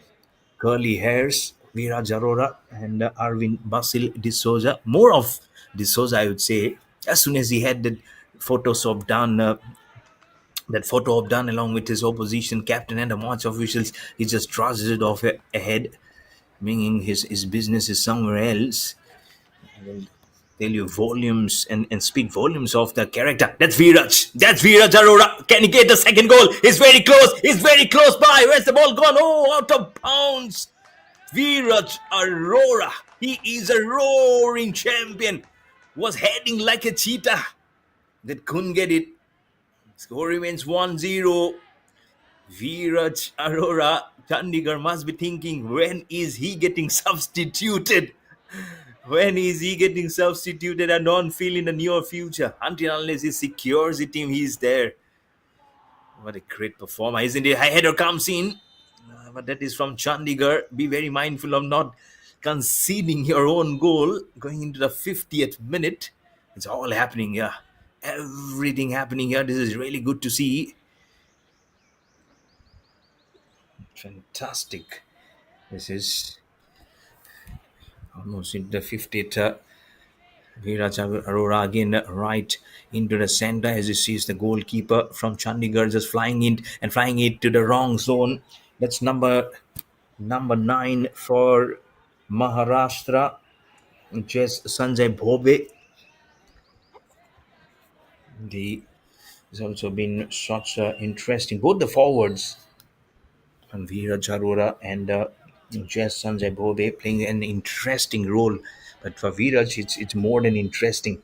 curly hairs. Veera Jarora and Arvind Basil D'Souza. More of D'Souza, I would say. As soon as he had that photo of done along with his opposition captain and the match officials, he just trudged it off ahead, meaning his business is somewhere else. tell you volumes and speak volumes of the character. That's Viraj. That's Viraj Arora. Can he get the second goal? He's very close. He's very close by. Where's the ball gone? Oh, out of bounds. Viraj Arora. He is a roaring champion. Was heading like a cheetah. That couldn't get it. Score remains 1-0. Viraj Arora. Chandigarh must be thinking, when is he getting substituted? When is he getting substituted? I don't feel in the near future. Until unless he secures the team, he's there. What a great performer, isn't it? High header comes in. But that is from Chandigarh. Be very mindful of not conceding your own goal going into the 50th minute. It's all happening here. Everything happening here. This is really good to see. Fantastic. This is almost in the 50th. Viraj Arora again right into the center as he sees the goalkeeper from Chandigarh just flying in and flying it to the wrong zone. That's number 9 for Maharashtra, just Sanjay Bhobe. The has also been such interesting. Both the forwards, and Viraj Arora and just Sanjay Bhobe, playing an interesting role. But for Viraj, it's more than interesting.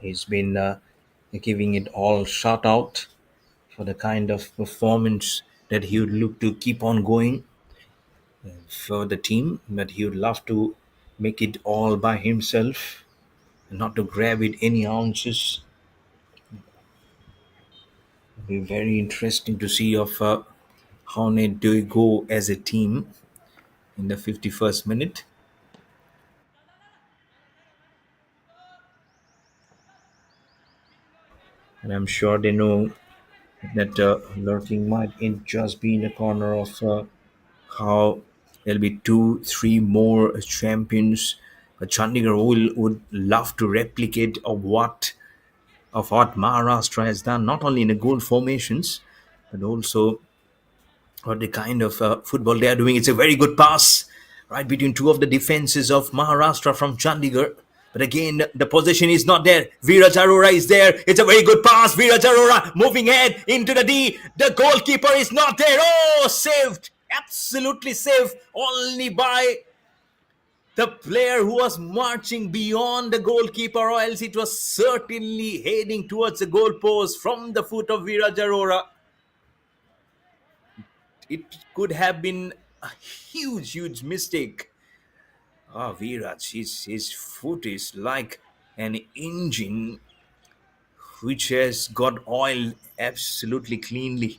He's been giving it all shot out for the kind of performance that he would look to keep on going for the team, but he would love to make it all by himself, not to grab it any ounces. It'll be very interesting to see of how they do go as a team in the 51st minute. And I'm sure they know that lurking might just be in the corner of how there'll be two, three more champions. Chandigarh would love to replicate of what Maharashtra has done, not only in the goal formations, but also what the kind of football they are doing. It's a very good pass right between two of the defenses of Maharashtra from Chandigarh. But again, the possession is not there. Viraj Arora is there. It's a very good pass. Viraj Arora moving ahead into the D. The goalkeeper is not there. Oh, saved. Absolutely saved. Only by the player who was marching beyond the goalkeeper, or else it was certainly heading towards the goalpost from the foot of Viraj Arora. It could have been a huge, huge mistake. Ah, Viraj, his foot is like an engine which has got oil absolutely cleanly.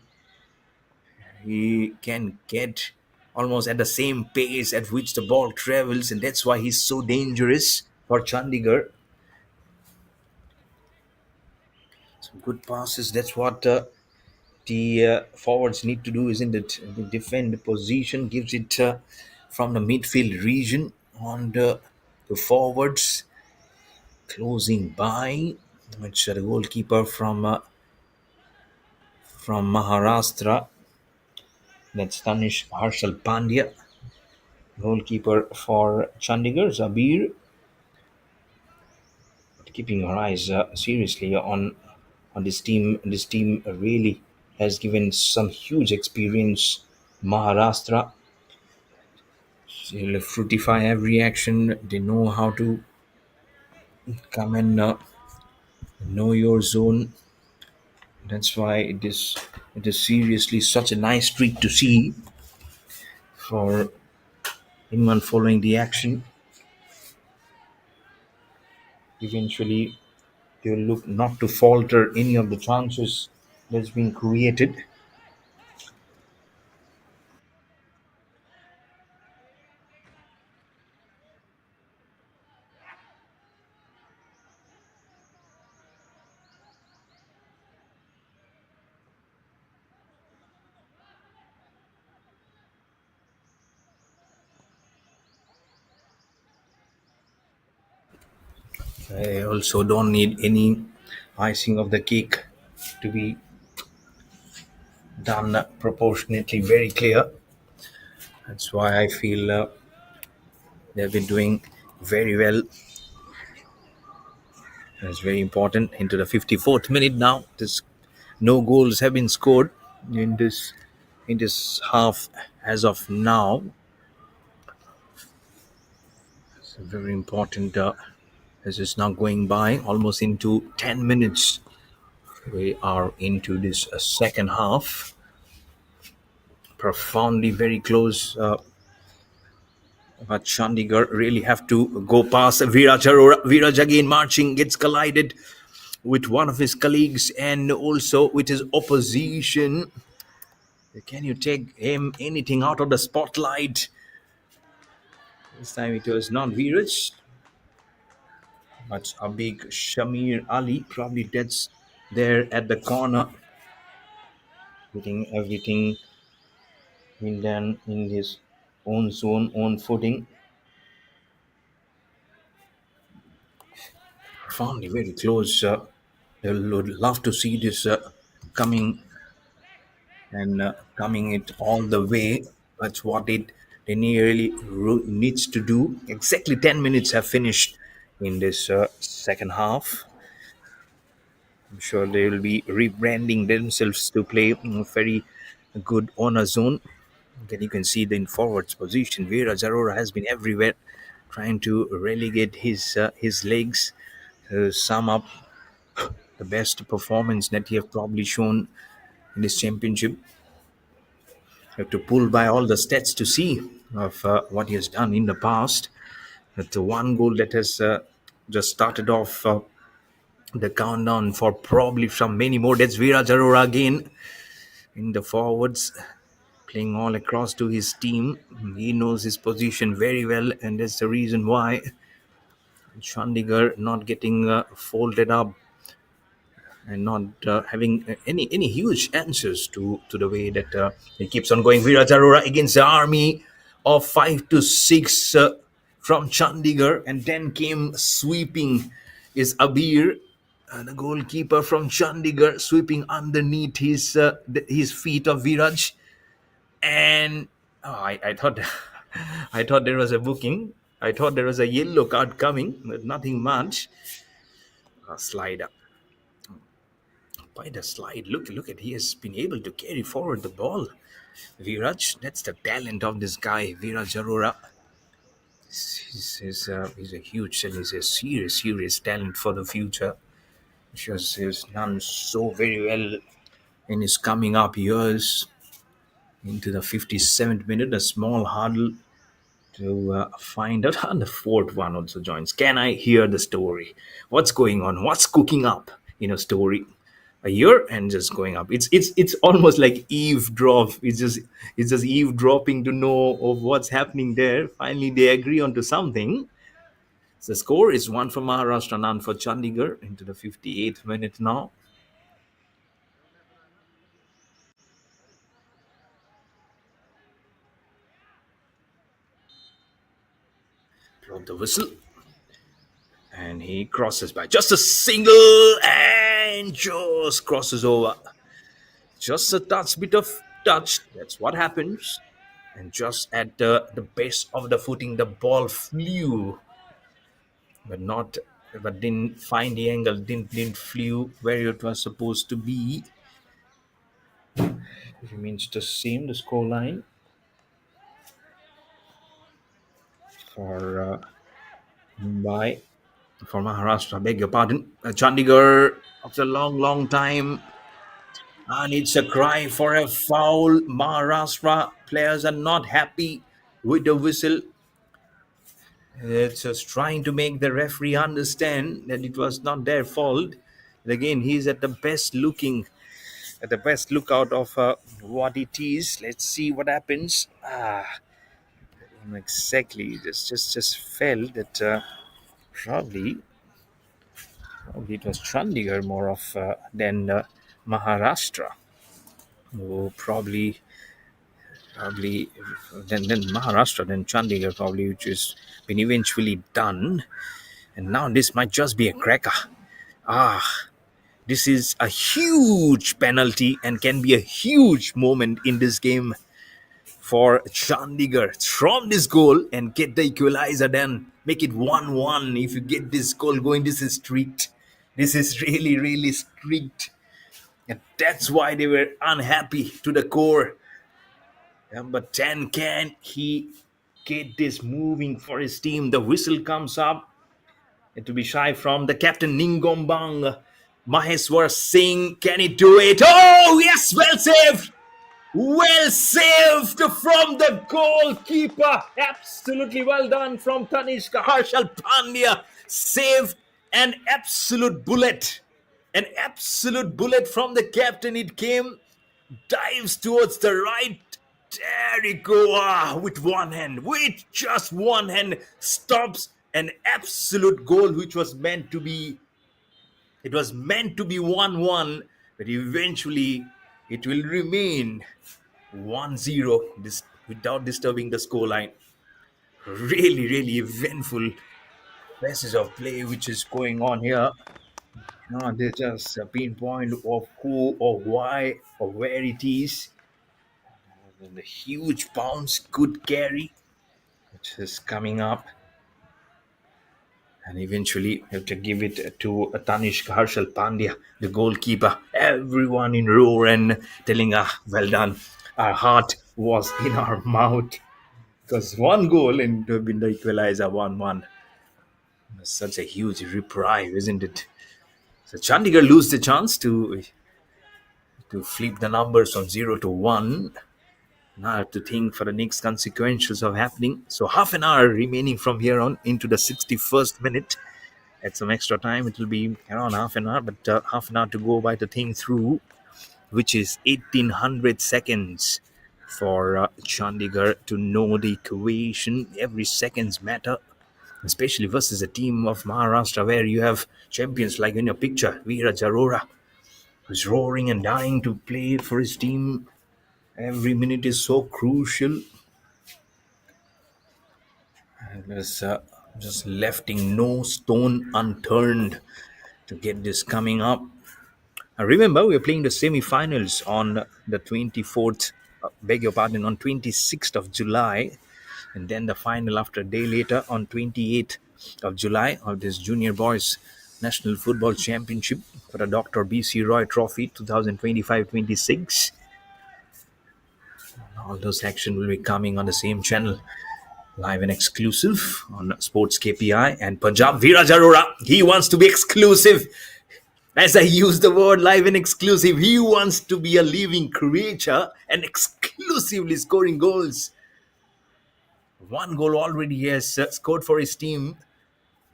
He can get almost at the same pace at which the ball travels, and that's why he's so dangerous for Chandigarh. Some good passes. That's what the forwards need to do, isn't it? The defend position gives it from the midfield region on the forwards closing by. It's the goalkeeper from Maharashtra. That's Tanish Harshal Pandya. Goalkeeper for Chandigarh, Zabir, keeping her eyes seriously on this team. This team really has given some huge experience. Maharashtra, they'll fructify every action. They know how to come and know your zone. That's why it is seriously such a nice treat to see for anyone following the action. Eventually, they will look not to falter any of the chances that's been created. I also don't need any icing of the cake to be done proportionately very clear. That's why I feel they've been doing very well That's very important. Into the 54th minute now. This no goals have been scored in this half as of now. It's very important. This is now going by almost into 10 minutes. We are into this second half. Profoundly very close. But Chandigarh really have to go past Viraj Arora. Viraj again marching, gets collided with one of his colleagues and also with his opposition. Can you take him anything out of the spotlight? This time it was not Viraj, but a big Shamir Ali, probably that's there at the corner, putting everything in his own zone, own footing. Profoundly very close. I would love to see this coming coming it all the way. That's what they nearly needs to do. Exactly 10 minutes have finished in this second half. I'm sure they will be rebranding themselves to play very good on a zone. Then you can see the in forwards position. Vera Zarora has been everywhere, trying to relegate his legs to sum up the best performance that he have probably shown in this championship. Have to pull by all the stats to see of what he has done in the past. That the one goal that has just started off the countdown for probably some many more. That's Viraj Arora again in the forwards, playing all across to his team. He knows his position very well, and that's the reason why Chandigarh not getting folded up and not having any huge answers to the way that he keeps on going. Viraj Arora against the army of 5 to 6 from Chandigarh, and then came sweeping is Abir, the goalkeeper from Chandigarh, sweeping underneath his feet of Viraj, and I thought I thought there was a booking. I thought there was a yellow card coming, but nothing much. A slide up by the slide. Look at he has been able to carry forward the ball. Viraj, that's the talent of this guy, Viraj Arora. He's a huge, he's a serious talent for the future. He's done so very well in his coming up years. Into the 57th minute, a small huddle to find out. And the fourth one also joins. Can I hear the story? What's going on? What's cooking up in a story? A year and just going up. It's almost like eavesdrop. It's just eavesdropping to know of what's happening there. Finally, they agree onto something. The score is one for Maharashtra, none for Chandigarh. Into the 58th minute now. Blow the whistle. And he crosses by just a single and just crosses over. Just a bit of touch. That's what happens. And just at the base of the footing, the ball flew, but not, but didn't find the angle. Didn't flew where it was supposed to be. It remains the same. The score line for Mumbai, for Maharashtra. Beg your pardon, Chandigarh. After a long time, and it's a cry for a foul. Maharashtra players are not happy with the whistle. It's just trying to make the referee understand that it was not their fault. And again, he's at the best lookout of what it is. Let's see what happens. Exactly. Just felt that probably probably it was Chandigarh more of than Maharashtra. Oh, probably then Maharashtra, then Chandigarh, probably, which has been eventually done. And now this might just be a cracker. Ah, this is a huge penalty and can be a huge moment in this game for Chandigarh. From this goal and get the equalizer, then make it 1-1. If you get this goal going, this is streaked. This is really, really strict. And that's why they were unhappy to the core. Number 10, can he get this moving for his team? The whistle comes up. And to be shy from the captain Ningombang. Maheswar Singh, can he do it? Oh, yes, well saved! Well saved from the goalkeeper. Absolutely well done from Tanishka Harshal Pandya. Saved an absolute bullet. An absolute bullet from the captain. It came, dives towards the right. There he go. With one hand. With just one hand. Stops an absolute goal which was meant to be. It was meant to be 1-1. But eventually it will remain 1-0 without disturbing the scoreline. Really, really eventful passage of play which is going on here. No, there's just a pinpoint of who or why or where it is. And the huge bounce could carry, which is coming up. And eventually, you have to give it to Tanishq Harshal Pandya, the goalkeeper. Everyone in row and telling, well done. Our heart was in our mouth. Because one goal and to have been the equalizer 1-1. Such a huge reprieve, isn't it? So Chandigarh lose the chance to flip the numbers from 0 to 1. Now I have to think for the next consequences of happening. So half an hour remaining from here on into the 61st minute. At some extra time, it will be around half an hour, but half an hour to go by the thing through, which is 1800 seconds for Chandigarh to know the equation. Every seconds matter, especially versus a team of Maharashtra where you have champions like in your picture, Veera Jarora, who's roaring and dying to play for his team. Every minute is so crucial. And there's just lefting no stone unturned to get this coming up. I remember we were playing the semi-finals on the 24th, beg your pardon, on 26th of July, and then the final after a day later on 28th of July of this Junior Boys National Football Championship for the Dr. B.C. Roy Trophy 2025-26. All those action will be coming on the same channel, live and exclusive on Sports KPI. And Punjab Veera Jarora, he wants to be exclusive. As I use the word live and exclusive, he wants to be a living creature and exclusively scoring goals. One goal already he has scored for his team.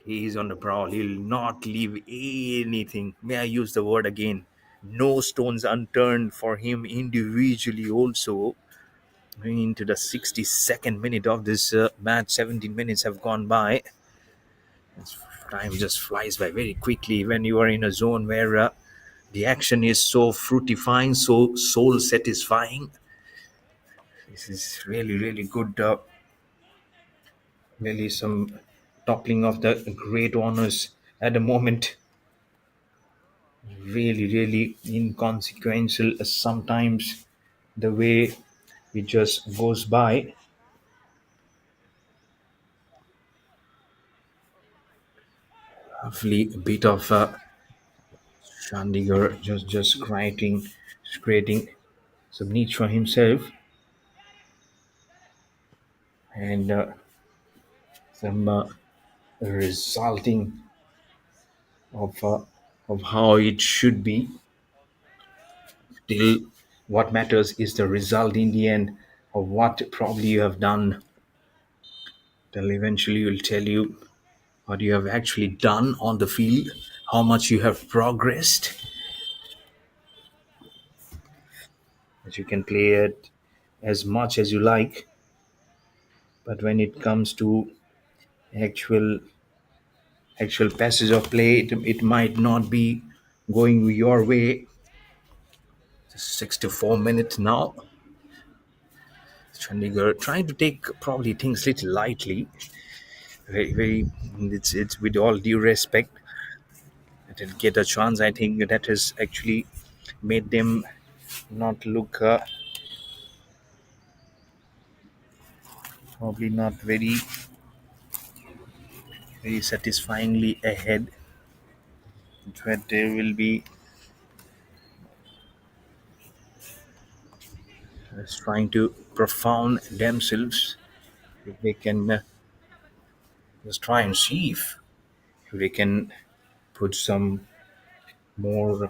He is on the prowl. He'll not leave anything. May I use the word again? No stones unturned for him individually also. Into the 62nd minute of this match, 17 minutes have gone by. Time just flies by very quickly when you are in a zone where the action is so fructifying, so soul satisfying. This is really, really good. Really, some toppling of the great honors at the moment. Really, really inconsequential. Sometimes the way it just goes by. Hopefully, a bit of Chandigarh just creating some niche for himself, and some resulting of uh, of how it should be. Still, what matters is the result in the end of what probably you have done. Till eventually will tell you what you have actually done on the field, how much you have progressed. That you can play it as much as you like, but when it comes to actual actual passage of play, it might not be going your way. 64 minutes now. Chandigarh trying to take probably things little lightly. Very, very. It's with all due respect. Didn't get a chance. I think that has actually made them not look probably not very, very satisfyingly ahead. where they will be trying to profound themselves. If they can just try and see if they can put some more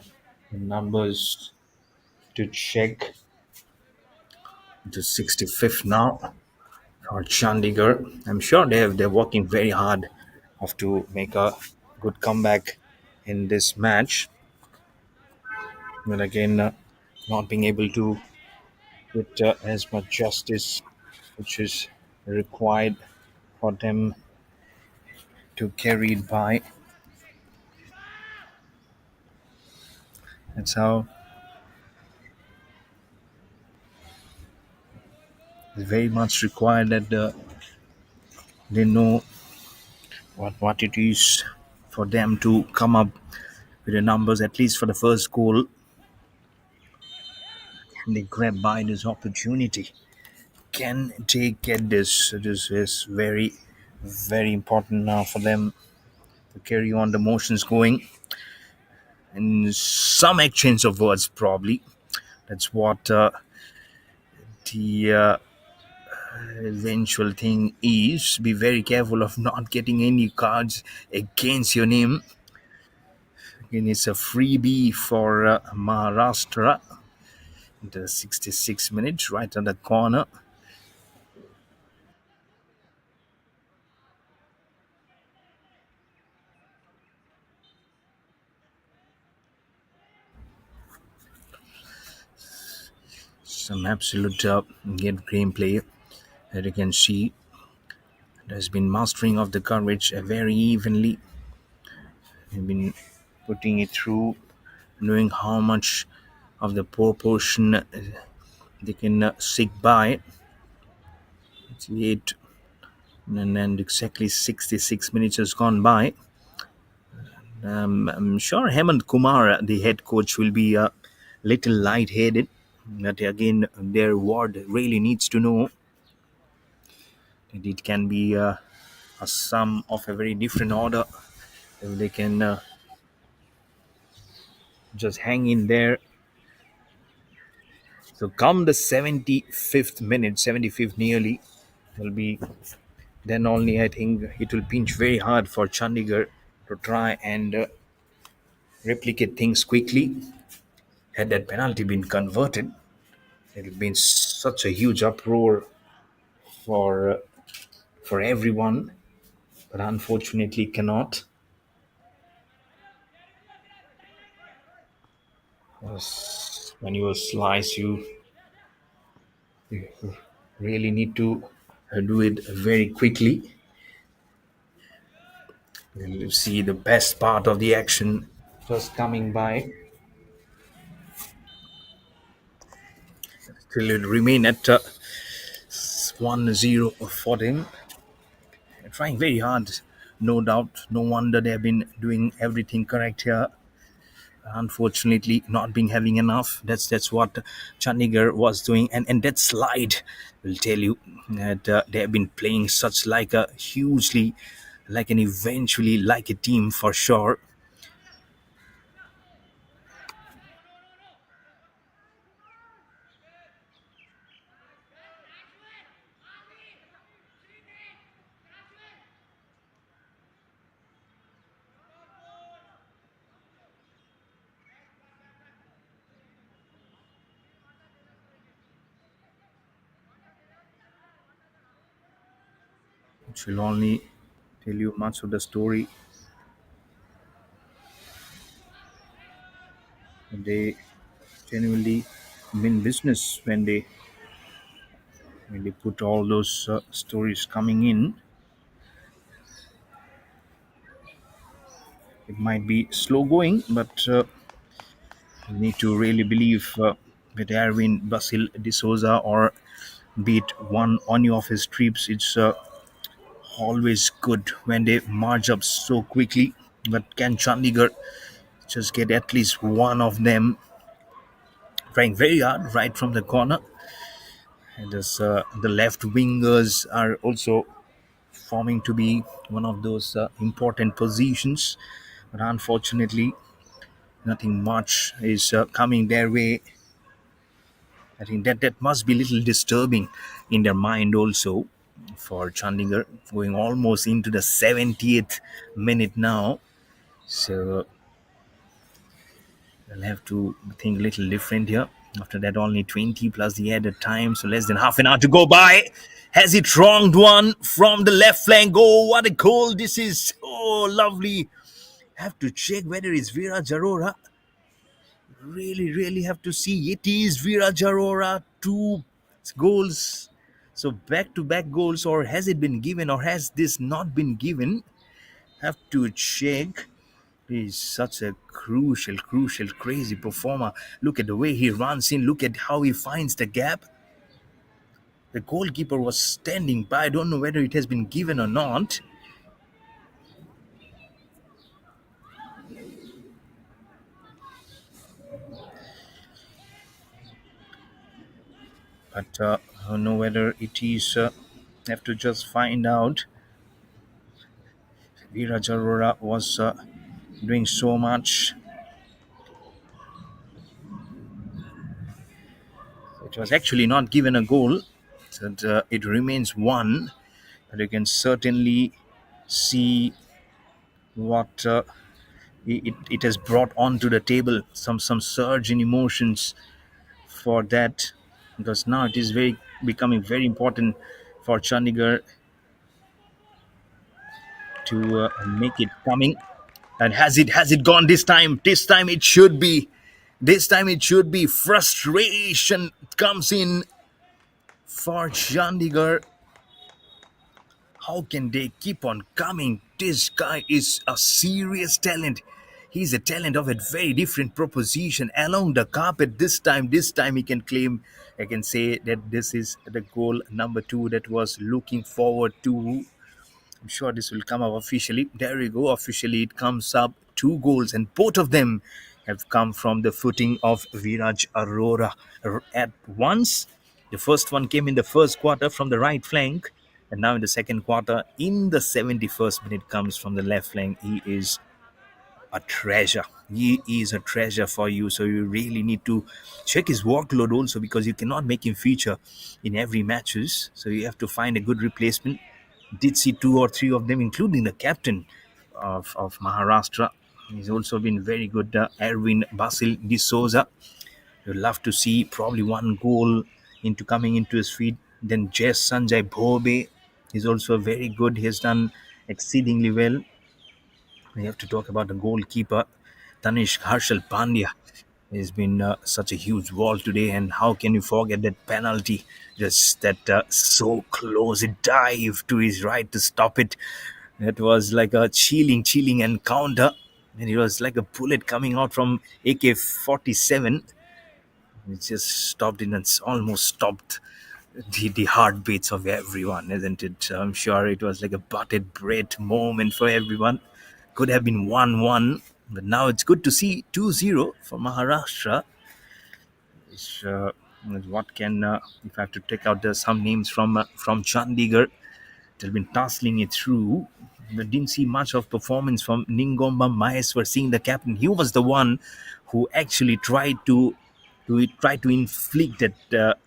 numbers to check the 65th now for Chandigarh. I'm sure they're working very hard have to make a good comeback in this match. But again, not being able to put as much justice which is required for them to carry it by. That's how it's very much required that they know what it is for them to come up with the numbers at least for the first goal, and they grab by this opportunity. Can they get this? This is very, very important now for them to carry on the motions going. And some exchange of words, probably. That's what the eventual thing is. Be very careful of not getting any cards against your name. Again, it's a freebie for Maharashtra. The 66 minutes, right on the corner. Some absolute good gameplay that you can see. There's been mastering of the coverage very evenly. They've been putting it through, knowing how much of the proportion they can stick by. It's 8 and exactly 66 minutes has gone by. I'm sure Hemant Kumar, the head coach, will be a little light-headed. But again, their ward really needs to know that it can be a sum of a very different order. If they can just hang in there. So come the 75th minute, 75th nearly, will be then only I think it will pinch very hard for Chandigarh to try and replicate things quickly. Had that penalty been converted, it would have been such a huge uproar for uh, for everyone, but unfortunately cannot. When you slice, you really need to do it very quickly. You see the best part of the action just coming by. Still, it remain at 1-0 for them. They're trying very hard, no doubt. No wonder they have been doing everything correct here. Unfortunately, not being having enough. That's what Chandigarh was doing, and that slide will tell you that they have been playing such like a hugely, like an eventually like a team for sure. Which will only tell you much of the story. They genuinely mean business when they put all those stories coming in. It might be slow going, but you need to really believe with Erwin Basil de Souza or be it one on of his trips. It's always good when they march up so quickly. But can Chandigarh just get at least one of them trying very hard right from the corner? And the left wingers are also forming to be one of those important positions. But unfortunately, Nothing much is coming their way. I think that must be a little disturbing in their mind also for Chandigarh, going almost into the 70th minute now. So they'll have to think a little different here. After that, only 20 plus the added time, so less than half an hour to go by. Has it wronged one from the left flank? Oh, what a goal this is! Oh, lovely. Have to check whether it's Viraj Arora. Really have to see. It is Viraj Arora. Two goals. So back to back goals, or has it been given, or has this not been given? Have to check. He's such a crucial, crazy performer. Look at the way he runs in. Look at how he finds the gap. The goalkeeper was standing by. I don't know whether it has been given or not. But I don't know whether it is. Have to just find out. Viraj Arora was doing so much. It was actually not given a goal. So it remains one. But you can certainly see what it has brought onto the table. Some surge in emotions for that, because now it is very becoming very important for Chandigarh to make it coming. And has it gone this time? This time it should be. This time it should be. Frustration comes in for Chandigarh. How can they keep on coming? This guy is a serious talent. He's a talent of a very different proposition along the carpet. This time he can claim, I can say that this is the goal number two that was looking forward to. I'm sure this will come up officially. There we go. Officially, it comes up. Two goals, and both of them have come from the footing of Viraj Arora at once. The first one came in the first quarter from the right flank, and now in the second quarter, in the 71st minute, comes from the left flank. He is a treasure. He is a treasure for you. So you really need to check his workload also, because you cannot make him feature in every matches. So you have to find a good replacement. Did see two or three of them, including the captain of Maharashtra. He's also been very good. Erwin Basil D'Souza. You'd love to see probably one goal into coming into his feet. Then Jess Sanjay Bhobe is also very good. He has done exceedingly well. We have to talk about the goalkeeper, Tanish Harshal Pandya. He's been such a huge wall today, and how can you forget that penalty? Just that so close, a dive to his right to stop it. That was like a chilling encounter, and it was like a bullet coming out from AK-47. It just stopped it and it's almost stopped the heartbeats of everyone, isn't it? I'm sure it was like a butted bread moment for everyone. Could have been 1-1, but now it's good to see 2-0 for Maharashtra. Which, what can, if I have to take out some names from Chandigarh, they've been tussling it through. But didn't see much of performance from Ningomba Maheswar, seeing the captain. He was the one who actually tried to inflict that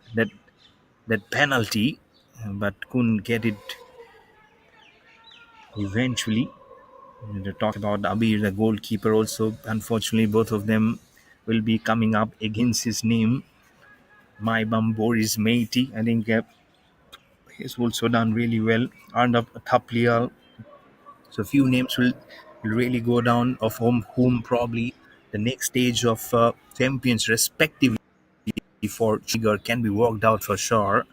penalty, but couldn't get it eventually. To talk about Abir, the goalkeeper, also unfortunately both of them will be coming up against his name. My bum Boris Meiti, I think he's also done really well. Earned up a Thaplia. So few names will really go down, of whom probably the next stage of champions respectively for Chigar can be worked out for sure.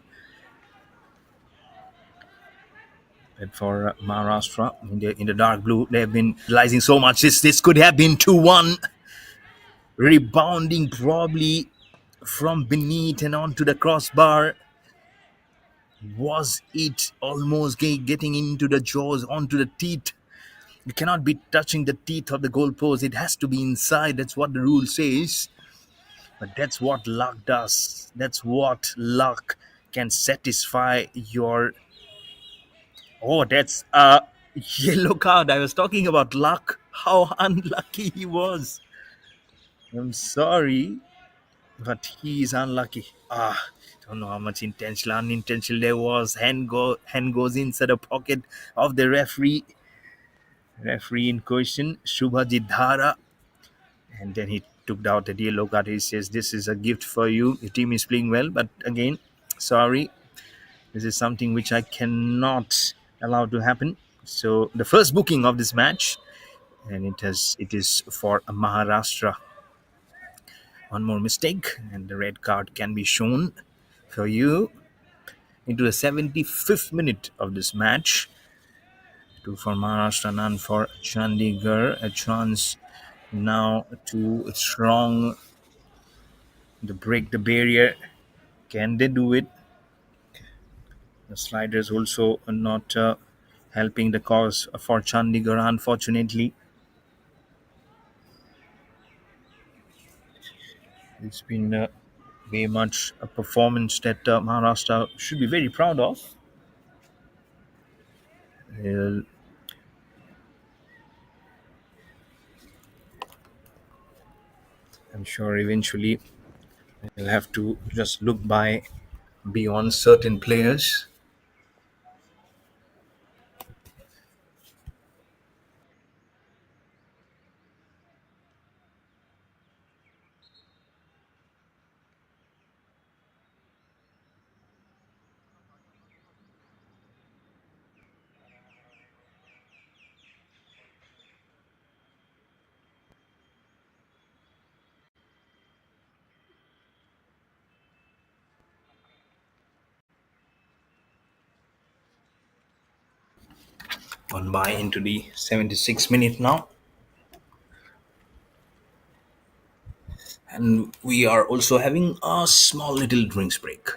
But for Maharashtra in the dark blue, they have been realizing so much. This could have been 2-1, rebounding probably from beneath and onto the crossbar. Was it almost getting into the jaws, onto the teeth? You cannot be touching the teeth of the goalpost. It has to be inside. That's what the rule says. But that's what luck does. That's what luck can satisfy your. Oh, that's a yellow card. I was talking about luck. How unlucky he was. I'm sorry, but he is unlucky. Don't know how much intentional, unintentional there was. Hand goes inside the pocket of the referee. Referee in question, Shubhajit Dhara, and then he took out the yellow card. He says, "This is a gift for you. Your team is playing well, but again, sorry, this is something which I cannot allow to happen." So the first booking of this match, and it is for Maharashtra. One more mistake, and the red card can be shown for you into the 75th minute of this match. Two for Maharashtra, none for Chandigarh. A chance now to strong to break the barrier. Can they do it? The sliders also not helping the cause for Chandigarh, unfortunately. It's been very much a performance that Maharashtra should be very proud of. Uh, I'm sure eventually they'll have to just look by beyond certain players. On by into the 76th minute now, and we are also having a small little drinks break.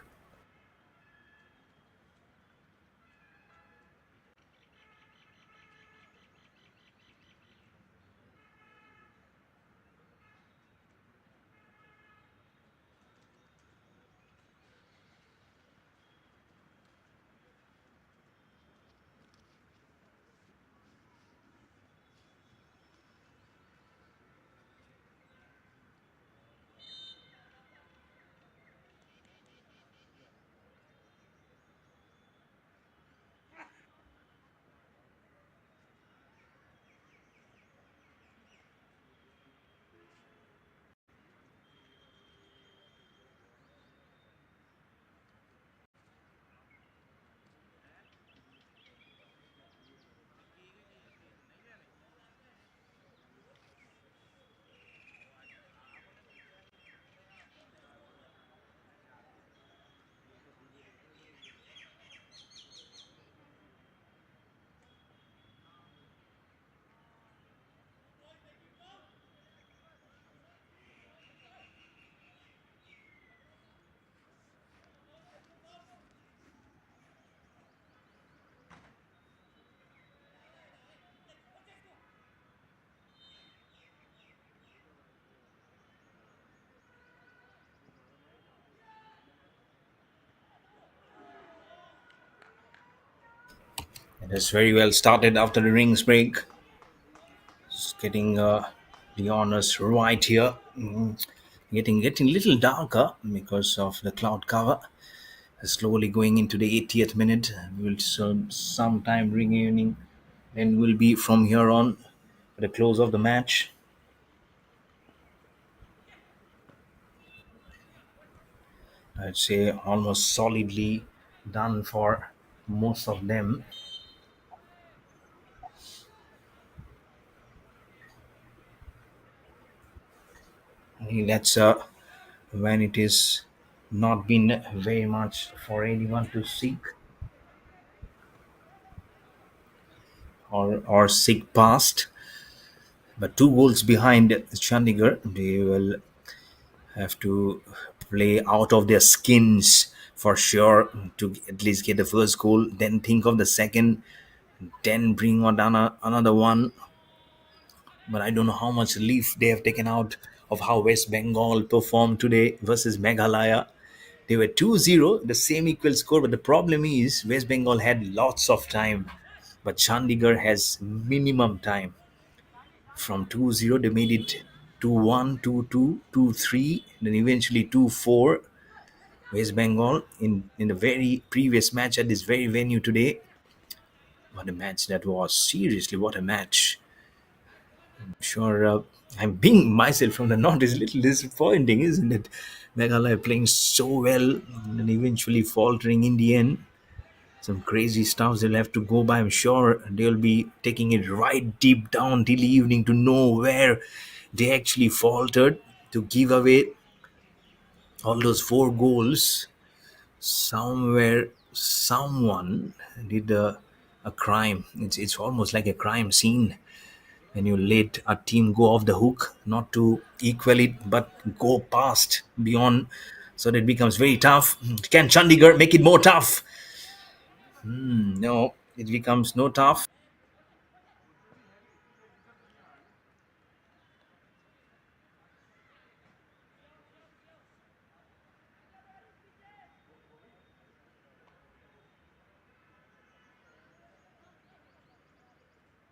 It is very well started after the rings break. Just getting the honors right here. Getting a little darker because of the cloud cover. Slowly going into the 80th minute. We'll sometime regaining. Then will be from here on the close of the match. I'd say almost solidly done for most of them. I think that's when it is not been very much for anyone to seek or seek past. But two goals behind Chandigarh, they will have to play out of their skins for sure to at least get the first goal, then think of the second, then bring on another one. But I don't know how much relief they have taken out of how West Bengal performed today versus Meghalaya. They were 2-0, the same equal score, but the problem is West Bengal had lots of time, but Chandigarh has minimum time. From 2-0, they made it 2-1, 2-2, 2-3, then eventually 2-4. West Bengal in the very previous match at this very venue today. What a match that was! Seriously, what a match! Sure, I'm being myself from the north is a little disappointing, isn't it? Meghalaya playing so well and eventually faltering in the end. Some crazy stuff they'll have to go by. I'm sure they'll be taking it right deep down till evening to know where they actually faltered to give away all those four goals. Somewhere, someone did a crime. It's almost like a crime scene when you let a team go off the hook, not to equal it, but go past beyond, so that it becomes very tough. Can Chandigarh make it more tough? No, it becomes no tough.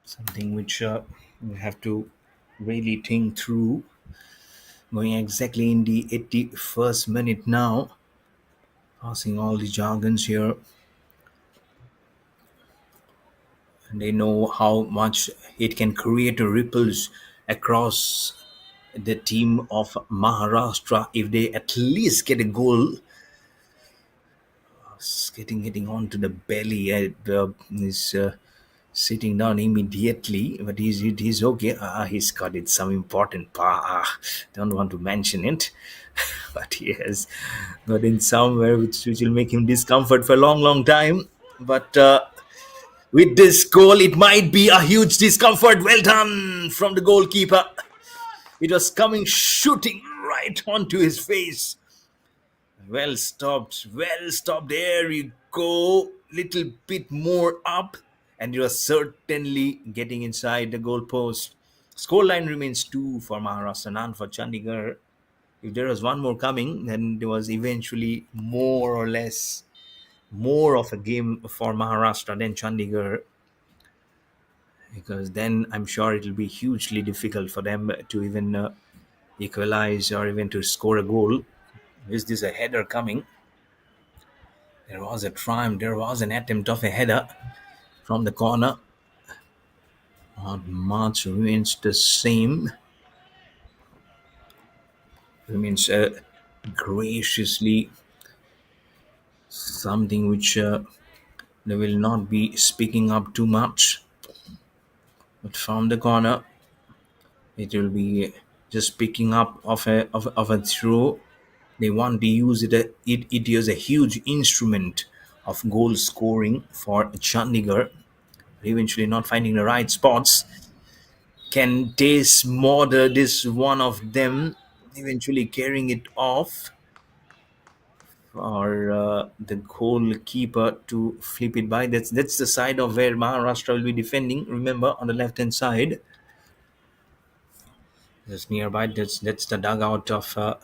Something which we have to really think through. Going exactly in the 81st minute now, passing all the jargons here. And they know how much it can create ripples across the team of Maharashtra if they at least get a goal. Getting onto the belly, is sitting down immediately, but he's okay. He's got it some important don't want to mention it, but he has got in somewhere which will make him discomfort for a long time. But with this goal, it might be a huge discomfort. Well done from the goalkeeper. It was coming shooting right onto his face. Well stopped. Well stopped. There you go. Little bit more up. And you are certainly getting inside the goalpost. Scoreline remains 2 for Maharashtra, none for Chandigarh. If there was one more coming, then there was eventually more or less more of a game for Maharashtra than Chandigarh, because then I'm sure it'll be hugely difficult for them to even equalize or even to score a goal. Is this a header coming? There was a triumph. There was an attempt of a header from the corner. Our march remains the same. Remains graciously something which they will not be speaking up too much. But from the corner, it will be just picking up of a throw. They want to use it is a huge instrument of goal scoring for Chandigarh. Eventually not finding the right spots. Can they smother this one of them, eventually carrying it off for the goalkeeper to flip it by? That's the side of where Maharashtra will be defending. Remember, on the left hand side, just nearby. That's the dugout of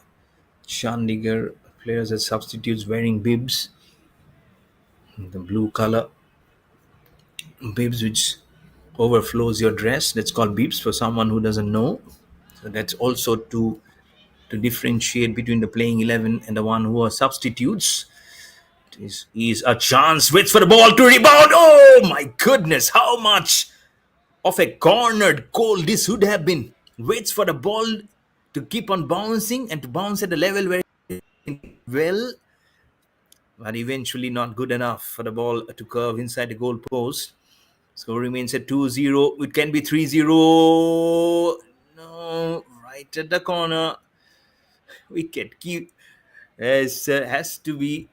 Chandigarh players as substitutes wearing bibs, the blue color bibs which overflows your dress. That's called bibs for someone who doesn't know. So that's also to differentiate between the playing 11 and the one who are substitutes. Is a chance. Waits for the ball to rebound. Oh my goodness! How much of a cornered goal this would have been. Waits for the ball to keep on bouncing and to bounce at the level where well, but eventually not good enough for the ball to curve inside the goal post. Score remains at 2-0. It can be 3-0. No, right at the corner. Wicket keep has to be.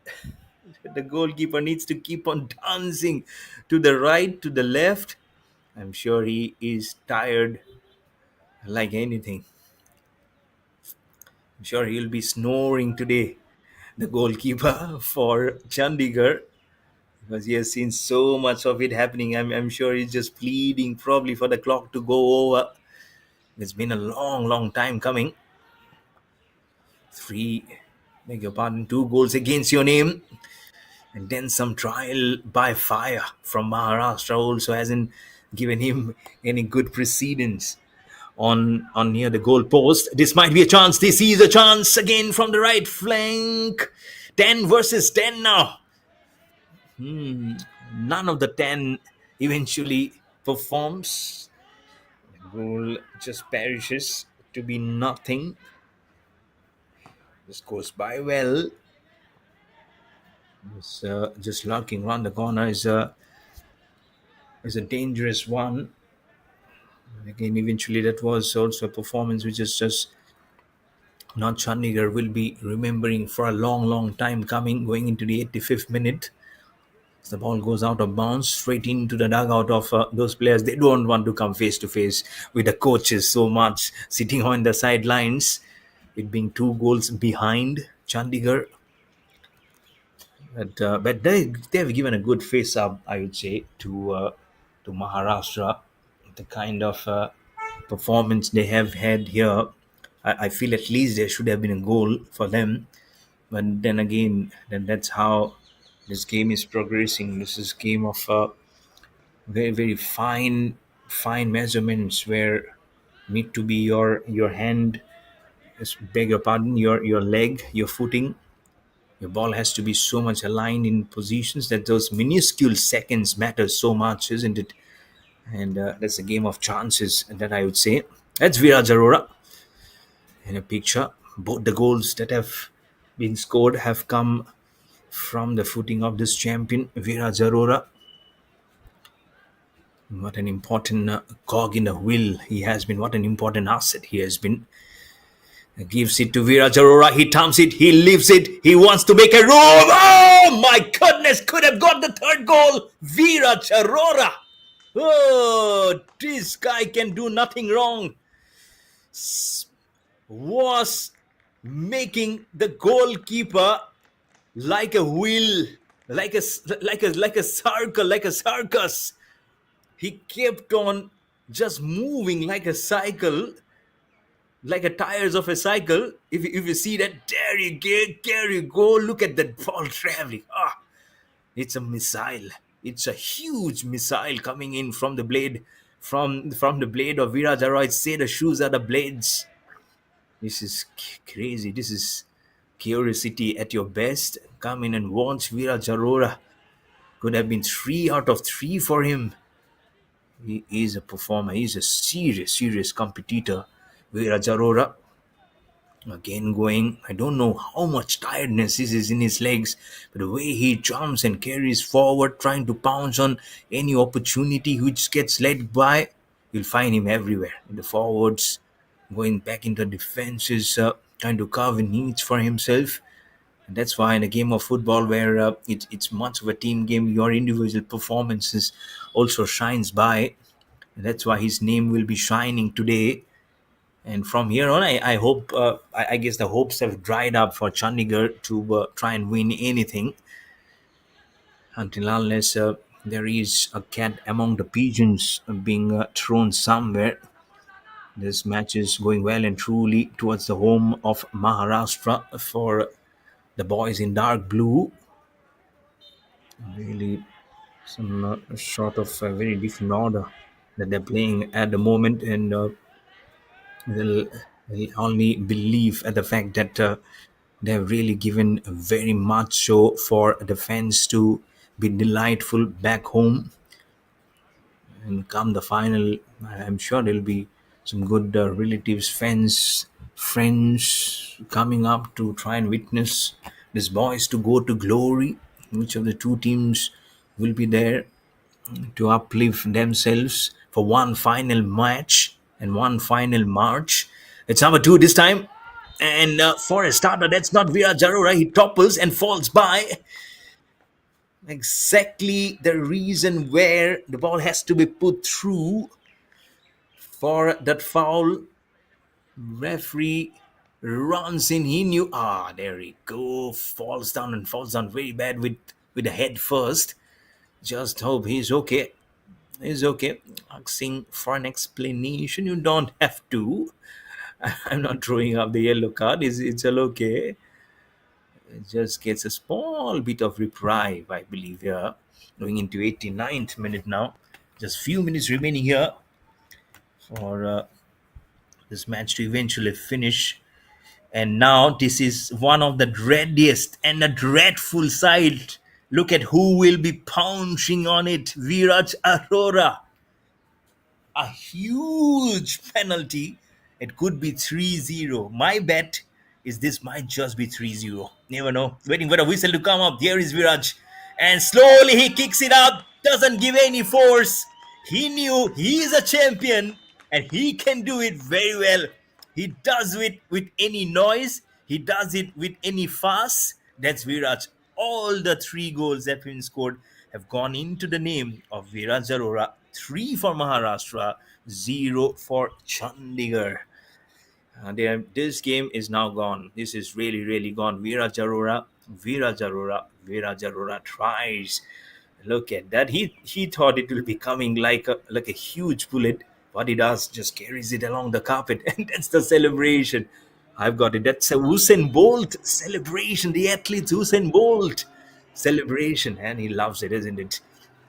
The goalkeeper needs to keep on dancing to the right, to the left. I'm sure he is tired like anything. I'm sure he'll be snoring today, the goalkeeper for Chandigarh, because he has seen so much of it happening. I'm sure he's just pleading probably for the clock to go over. It's been a long time coming. Three, beg your pardon, 2 goals against your name. And then some trial by fire from Maharashtra also hasn't given him any good precedence. on near the goal post. This might be a chance. This is a chance again from the right flank. 10 versus 10 now. None of the 10 eventually performs. The goal just perishes to be nothing. This goes by well. Just lurking around the corner is a dangerous one. Again, eventually, that was also a performance which is just not Chandigarh will be remembering for a long, long time coming, going into the 85th minute. The ball goes out of bounds straight into the dugout of those players. They don't want to come face to face with the coaches so much, sitting on the sidelines. It being 2 goals behind Chandigarh. But they've given a good face up, I would say, to Maharashtra. The kind of performance they have had here, I feel at least there should have been a goal for them. But then again, that's how this game is progressing. This is game of very very fine measurements where need to be your hand, beg your pardon, your leg, your footing. Your ball has to be so much aligned in positions that those minuscule seconds matter so much, isn't it? And that's a game of chances that I would say. That's Viraj Arora in a picture. Both the goals that have been scored have come from the footing of this champion, Viraj Arora. What an important cog in the wheel he has been. What an important asset he has been. Gives it to Viraj Arora. He thumps it. He leaves it. He wants to make a room. Oh my goodness! Could have got the third goal. Viraj Arora. Oh, this guy can do nothing wrong. Was making the goalkeeper like a wheel, like a circle, like a circus. He kept on just moving like a cycle, like a tires of a cycle. If you see that, there you go. Look at that ball traveling. It's a missile. It's a huge missile coming in from the blade, from the blade of Viraj Arora. Say the shoes are the blades. This is crazy. This is curiosity at your best. Come in and watch Viraj Arora. Could have been 3 out of 3 for him. He is a performer. He's a serious competitor. Viraj Arora again going. I don't know how much tiredness is in his legs, but the way he jumps and carries forward, trying to pounce on any opportunity which gets led by, you'll find him everywhere in the forwards, going back into defenses, trying to carve a niche for himself. And that's why in a game of football where it's much of a team game, your individual performances also shines by. And that's why his name will be shining today. And from here on, I hope, I guess the hopes have dried up for Chandigarh to try and win anything until unless there is a cat among the pigeons being thrown somewhere. This match is going well and truly towards the home of Maharashtra for the boys in dark blue. Really, some sort of a very different order that they're playing at the moment, and they'll, they'll only believe at the fact that they've really given very much so for the fans to be delightful back home. And come the final, I'm sure there'll be some good relatives, fans, friends coming up to try and witness these boys to go to glory. Which of the two teams will be there to uplift themselves for one final match and one final march? It's number 2 this time. And for a starter, that's not Viraj Arora. He topples and falls by. Exactly the reason where the ball has to be put through for that foul. Referee runs in. He knew. There he go. Falls down and falls down very bad with the head first. Just hope he's okay. He's okay. Asking for an explanation. You don't have to. I'm not throwing up the yellow card. It's all okay. It just gets a small bit of reprieve, I believe, here. Going into 89th minute now. Just few minutes remaining here for this match to eventually finish. And now this is one of the dreadiest and a dreadful sight. Look at who will be pouncing on it. Viraj Arora, a huge penalty. It could be 3-0. My bet is this might just be 3-0. Never know. Waiting for the whistle to come up. There is Viraj. And slowly he kicks it up. Doesn't give any force. He knew he is a champion and he can do it very well. He does it with any noise. He does it with any fuss. That's Viraj. All the three goals that have been scored have gone into the name of Viraj Arora. Three for Maharashtra, zero for Chandigarh. This game is now gone. This is really, really gone. Viraj Arora, Viraj Arora, Viraj Arora tries. Look at that. He thought it will be coming like a huge bullet. What he does just carries it along the carpet, and that's the celebration. I've got it. That's a Usain Bolt celebration. The athlete Usain Bolt celebration, and he loves it, isn't it?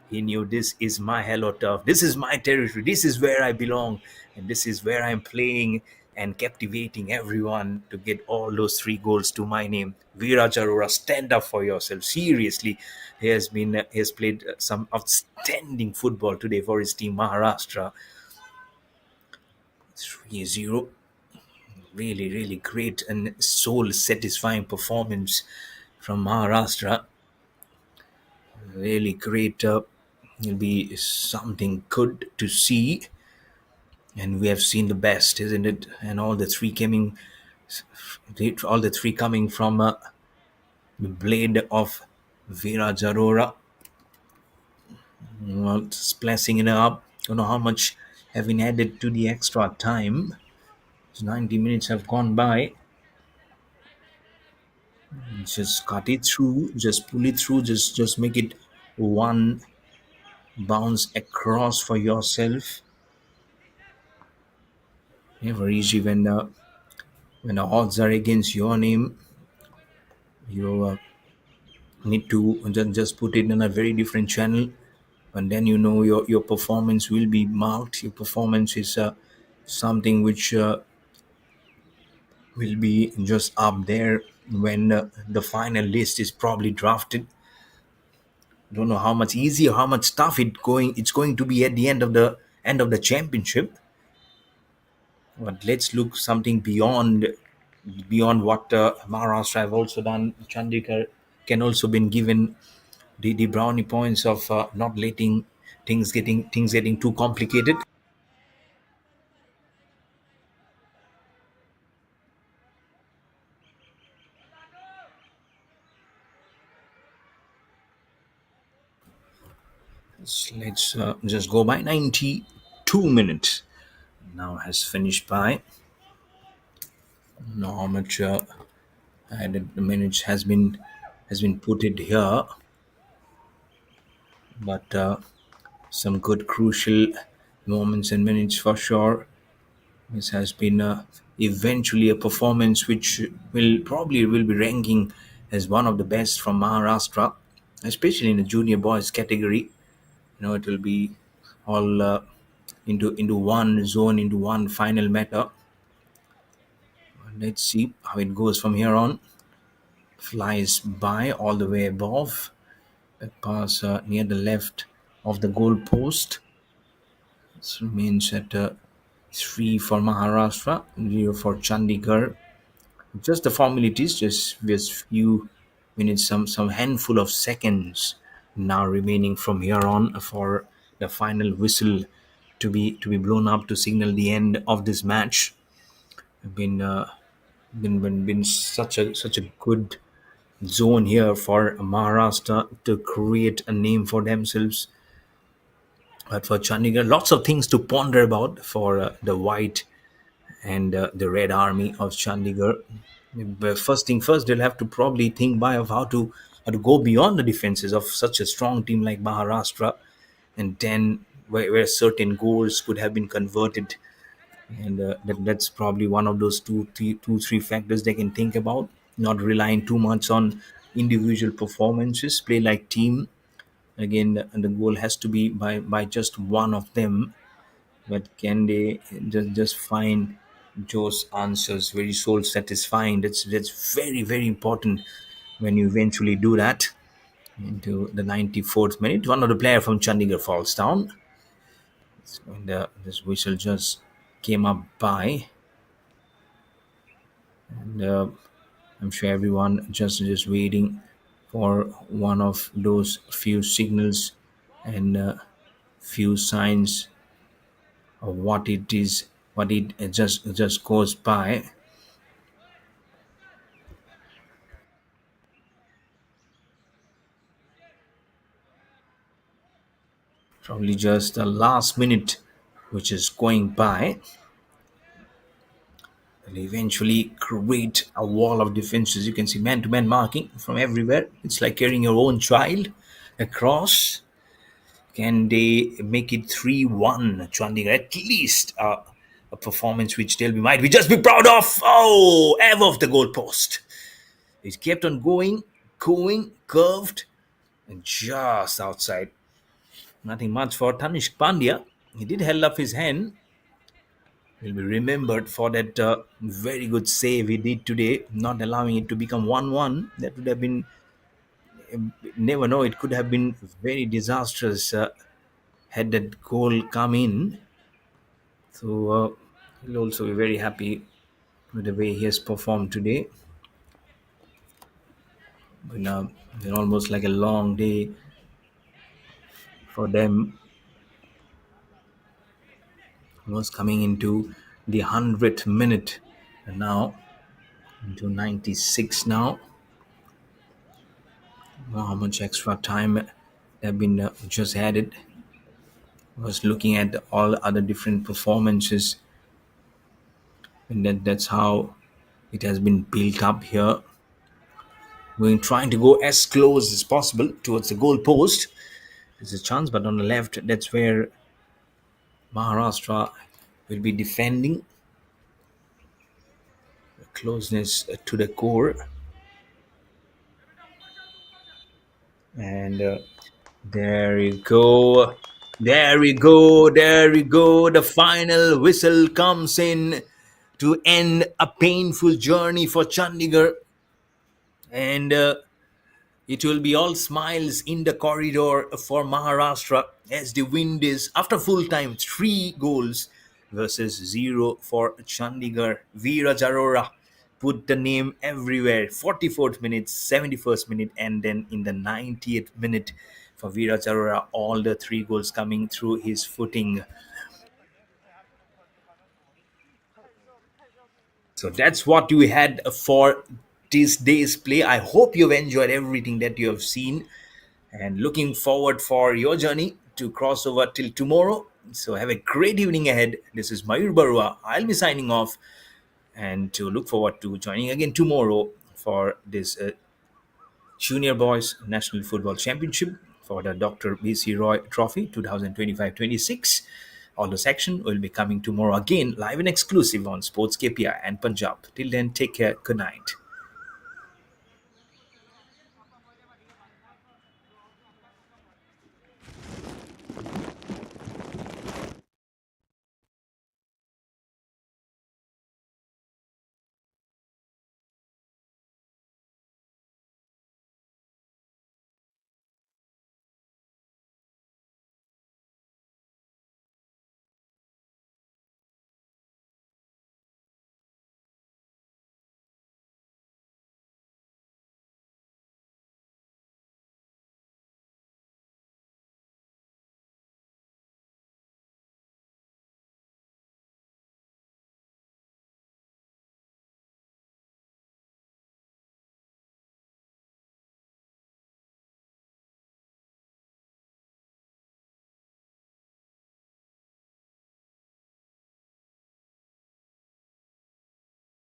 He knew this is my hello turf. This is my territory. This is where I belong, and this is where I'm playing and captivating everyone to get all those three goals to my name. Viraj Arora, stand up for yourself. Seriously, he has played some outstanding football today for his team Maharashtra. 3-0. Really, really great and soul satisfying performance from Maharashtra. Really great. It'll be something good to see. And we have seen the best, isn't it? And all the three coming from the blade of Viraj Arora. Well, splashing it up. Don't know how much have been added to the extra time. 90 minutes have gone by. Just cut it through. Just pull it through. Just make it one bounce across for yourself. Never easy when the odds are against your name. You need to just put it in a very different channel, and then you know your performance will be marked. Your performance is something which will be just up there when the final list is probably drafted. Don't know how much easy or how much tough it's going to be at the end of the championship. But let's look something beyond what Maharashtra have also done. Chandigarh can also been given the brownie points of not letting things getting too complicated. Let's just go by 92 minutes. Now has finished by. Now how much added the minutes has been put it here, but some good crucial moments and minutes for sure. This has been eventually a performance which will be ranking as one of the best from Maharashtra, especially in the junior boys category. It will be all into one zone, into one final matter. Let's see how it goes from here on. Flies by all the way above. That pass near the left of the goal post. This remains at 3 for Maharashtra, 0 for Chandigarh. Just the formalities, just few minutes, some handful of seconds now remaining from here on for the final whistle to be blown up to signal the end of this match. Been been such a good zone here for Maharashtra to create a name for themselves. But for Chandigarh, lots of things to ponder about for the white and the Red Army of Chandigarh. But first thing first, they'll have to probably think by of how to go beyond the defenses of such a strong team like Maharashtra, and then where certain goals could have been converted, and that's probably one of those three factors they can think about. Not relying too much on individual performances, play like team. Again, the goal has to be by just one of them, but can they just find Those answers very soul satisfying. That's very very important when you eventually do that. Into the 94th minute, one of the player from Chandigarh falls down. And this whistle just came up by, and I'm sure everyone just waiting for one of those few signals and few signs of what it is, what it just goes by. Probably just the last minute, which is going by. Will eventually create a wall of defenses. You can see man-to-man marking from everywhere. It's like carrying your own child across. Can they make it 3-1, Chandigarh? At least a performance which they'll be might we just be proud of. Oh, ever of the goalpost. It kept on going, curved, and just outside. Nothing much for Tanishq Pandya. He did held up his hand. He'll be remembered for that very good save he did today, not allowing it to become 1-1. That would have been, never know, it could have been very disastrous had that goal come in. So he'll also be very happy with the way he has performed today. Been almost like a long day for them. Was coming into the 100th minute, and now into 96 now. Wow, how much extra time they've been just added. Was looking at all other different performances, and that's how it has been built up here. We're trying to go as close as possible towards the goal post. There's a chance, but on the left, that's where Maharashtra will be defending. Closeness to the core, and there you go. There we go. There we go. The final whistle comes in to end a painful journey for Chandigarh. And it will be all smiles in the corridor for Maharashtra as the wind is, after full time, 3 goals versus 0 for Chandigarh. Veera Jarora put the name everywhere. 44th minute, 71st minute, and then in the 90th minute for Veera Jarora, all the 3 goals coming through his footing. So that's what you had for this day's play. I hope you've enjoyed everything that you have seen, and looking forward for your journey to cross over till tomorrow. So have a great evening ahead. This is Mayur Barua. I'll be signing off, and to look forward to joining again tomorrow for this Junior Boys National Football Championship for the Dr. BC Roy Trophy 2025-26. All the section will be coming tomorrow again, live and exclusive on Sports KPI and Punjab. Till then, take care. Good night.